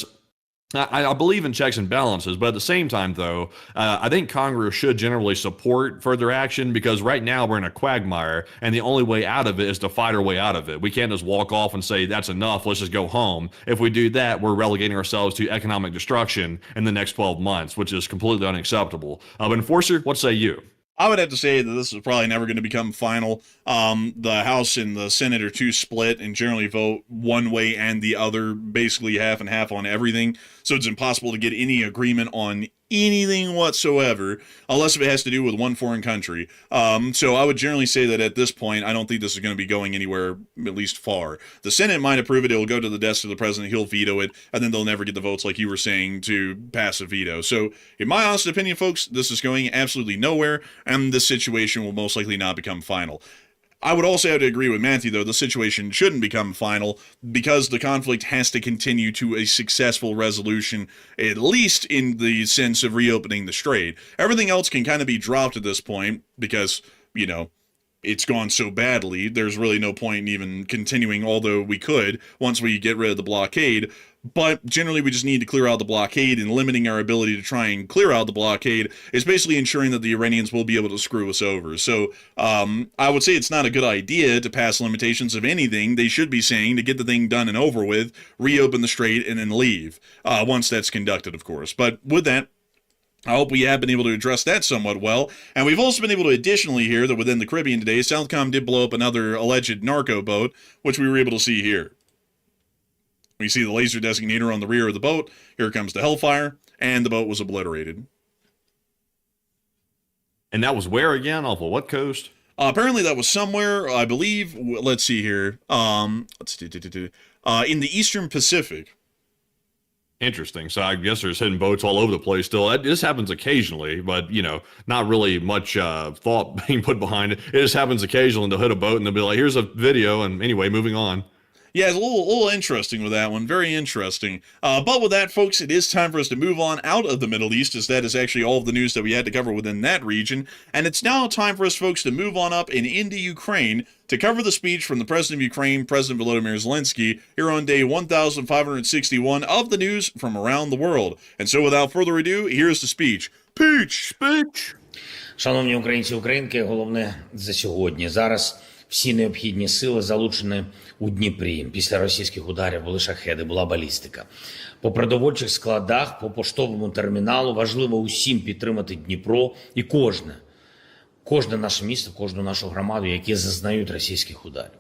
I believe in checks and balances, but at the same time, though, I think Congress should generally support further action because right now we're in a quagmire, and the only way out of it is to fight our way out of it. We can't just walk off and say, that's enough, let's just go home. If we do that, we're relegating ourselves to economic destruction in the next 12 months, which is completely unacceptable. But Enforcer, what say you? I would have to say that this is probably never going to become final. The House and the Senate are too split and generally vote one way and the other, basically half and half on everything. So it's impossible to get any agreement on anything whatsoever, unless if it has to do with one foreign country. So I would generally say that at this point, I don't think this is going to be going anywhere, at least far. The Senate might approve it. It'll go to the desk of the president. He'll veto it, and then they'll never get the votes, like you were saying, to pass a veto. So in my honest opinion, folks, this is going absolutely nowhere, and this situation will most likely not become final. I would also have to agree with Matthew, though, the situation shouldn't become final because the conflict has to continue to a successful resolution, at least in the sense of reopening the strait. Everything else can kind of be dropped at this point because, you know, it's gone so badly. There's really no point in even continuing, although we could once we get rid of the blockade. But generally, we just need to clear out the blockade, and limiting our ability to try and clear out the blockade is basically ensuring that the Iranians will be able to screw us over. So I would say it's not a good idea to pass limitations of anything. They should be saying to get the thing done and over with, reopen the strait, and then leave, once that's conducted, of course. But with that, I hope we have been able to address that somewhat well. And we've also been able to additionally hear that within the Caribbean today, Southcom did blow up another alleged narco boat, which we were able to see here. We see the laser designator on the rear of the boat. Here comes the Hellfire, and the boat was obliterated. And that was where again? Off of what coast? Apparently that was somewhere, I believe, let's see here, in the Eastern Pacific. Interesting. So I guess there's hidden boats all over the place still. This happens occasionally, but, you know, not really much thought being put behind it. It just happens occasionally. They'll hit a boat and they'll be like, here's a video, and anyway, moving on. Yeah, it's a little interesting with that one. Very interesting. But with that, folks, it is time for us to move on out of the Middle East, as that is actually all of the news that we had to cover within that region. And it's now time for us, folks, to move on up and into Ukraine to cover the speech from the President of Ukraine, President Volodymyr Zelensky, here on day 1561 of the news from around the world. And so without further ado, here's the speech. Speech! Шановні українці, українки, головне за сьогодні. Зараз всі необхідні сили залучені у Дніпрі. Після російських ударів були шахеди, була балістика. По продовольчих складах, по поштовому терміналу важливо усім підтримати Дніпро і кожне наше місто, кожну нашу громаду, які зазнають російських ударів.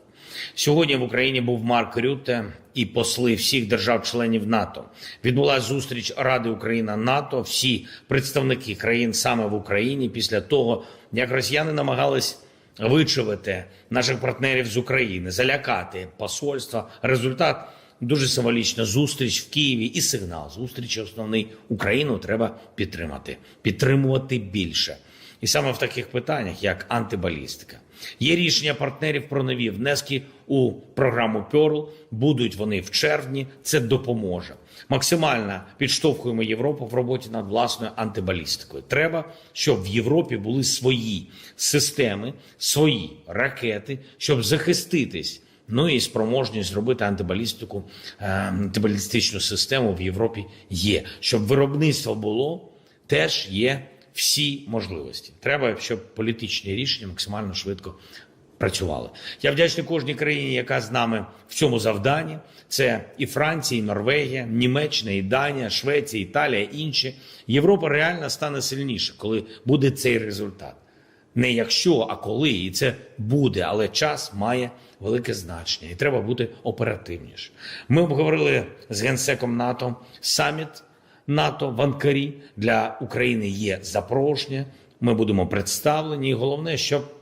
Сьогодні в Україні був Марк Рютте і посли всіх держав-членів НАТО. Відбулася зустріч Ради Україна-НАТО, всі представники країн саме в Україні після того, як росіяни намагались вичавити наших партнерів з України, залякати посольства. Результат дуже символічна зустріч в Києві і сигнал. Зустрічі основний. Україну треба підтримати. Підтримувати більше. І саме в таких питаннях, як антибалістика. Є рішення партнерів про нові внески у програму Перл. Будуть вони в червні. Це допоможе. Максимально підштовхуємо Європу в роботі над власною антибалістикою. Треба, щоб в Європі були свої системи, свої ракети, щоб захиститись. Ну і спроможність зробити антибалістику, антибалістичну систему в Європі є. Щоб виробництво було, теж є всі можливості. Треба, щоб політичні рішення максимально швидко працювали. Я вдячний кожній країні, яка з нами в цьому завданні. Це і Франція, і Норвегія, Німеччина, і Данія, Швеція, Італія, інші. Європа реально стане сильніше, коли буде цей результат. Не якщо, а коли. І це буде, але час має велике значення. І треба бути оперативніше. Ми обговорили з Генсеком НАТО саміт НАТО в Анкарі. Для України є запрошення. Ми будемо представлені. І головне, щоб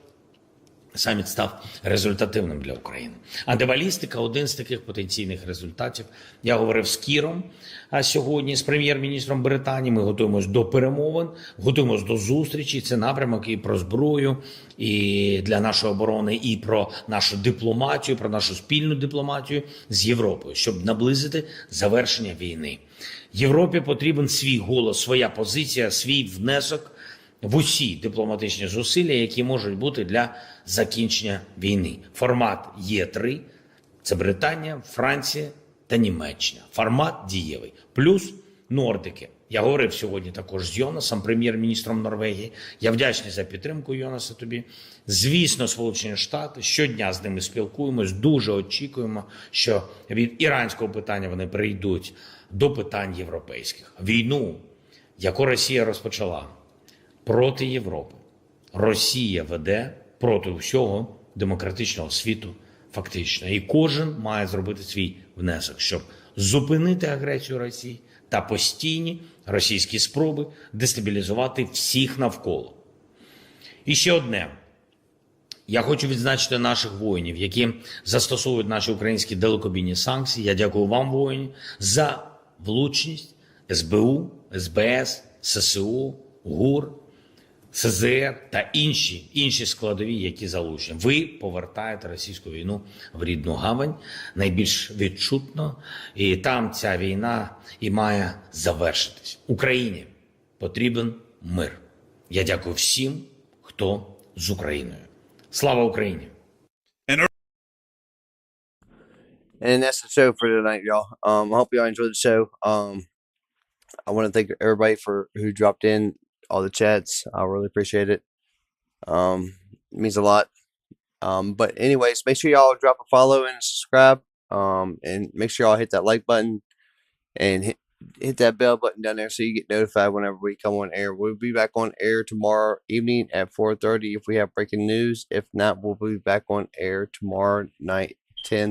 саміт став результативним для України. Антибалістика – один з таких потенційних результатів. Я говорив з Кіром, а сьогодні з прем'єр-міністром Британії. Ми готуємось до перемовин, готуємось до зустрічі. Це напрямок і про зброю, і для нашої оборони, і про нашу дипломатію, про нашу спільну дипломатію з Європою, щоб наблизити завершення війни. Європі потрібен свій голос, своя позиція, свій внесок в усі дипломатичні зусилля, які можуть бути для закінчення війни. Формат Є3 – це Британія, Франція та Німеччина. Формат дієвий. Плюс Нордики. Я говорив сьогодні також з Йонасом, прем'єр-міністром Норвегії. Я вдячний за підтримку, Йонаса, тобі. Звісно, Сполучені Штати. Щодня з ними спілкуємось. Дуже очікуємо, що від іранського питання вони прийдуть до питань європейських. Війну, яку Росія розпочала проти Європи, Росія веде проти всього демократичного світу фактично. І кожен має зробити свій внесок, щоб зупинити агресію Росії та постійні російські спроби дестабілізувати всіх навколо. І ще одне. Я хочу відзначити наших воїнів, які застосовують наші українські далекобійні санкції. Я дякую вам, воїни, за влучність СБУ, СБС, ССУ, ГУР, СЗР та інші складові, які залучені. Ви повертаєте російську війну в рідну гавань найбільш відчутно, і там ця війна і має завершитись. Україні потрібен мир. Я дякую всім, хто з Україною. Слава Україні! And that's the show for tonight, y'all. I hope y'all enjoyed the show. I want to thank everybody who dropped in all the chats. I really appreciate it. It means a lot. But anyways, make sure y'all drop a follow and subscribe. And make sure y'all hit that like button and hit that bell button down there so you get notified whenever we come on air. We'll be back on air tomorrow evening at 4:30 if we have breaking news. If not, we'll be back on air tomorrow night 10.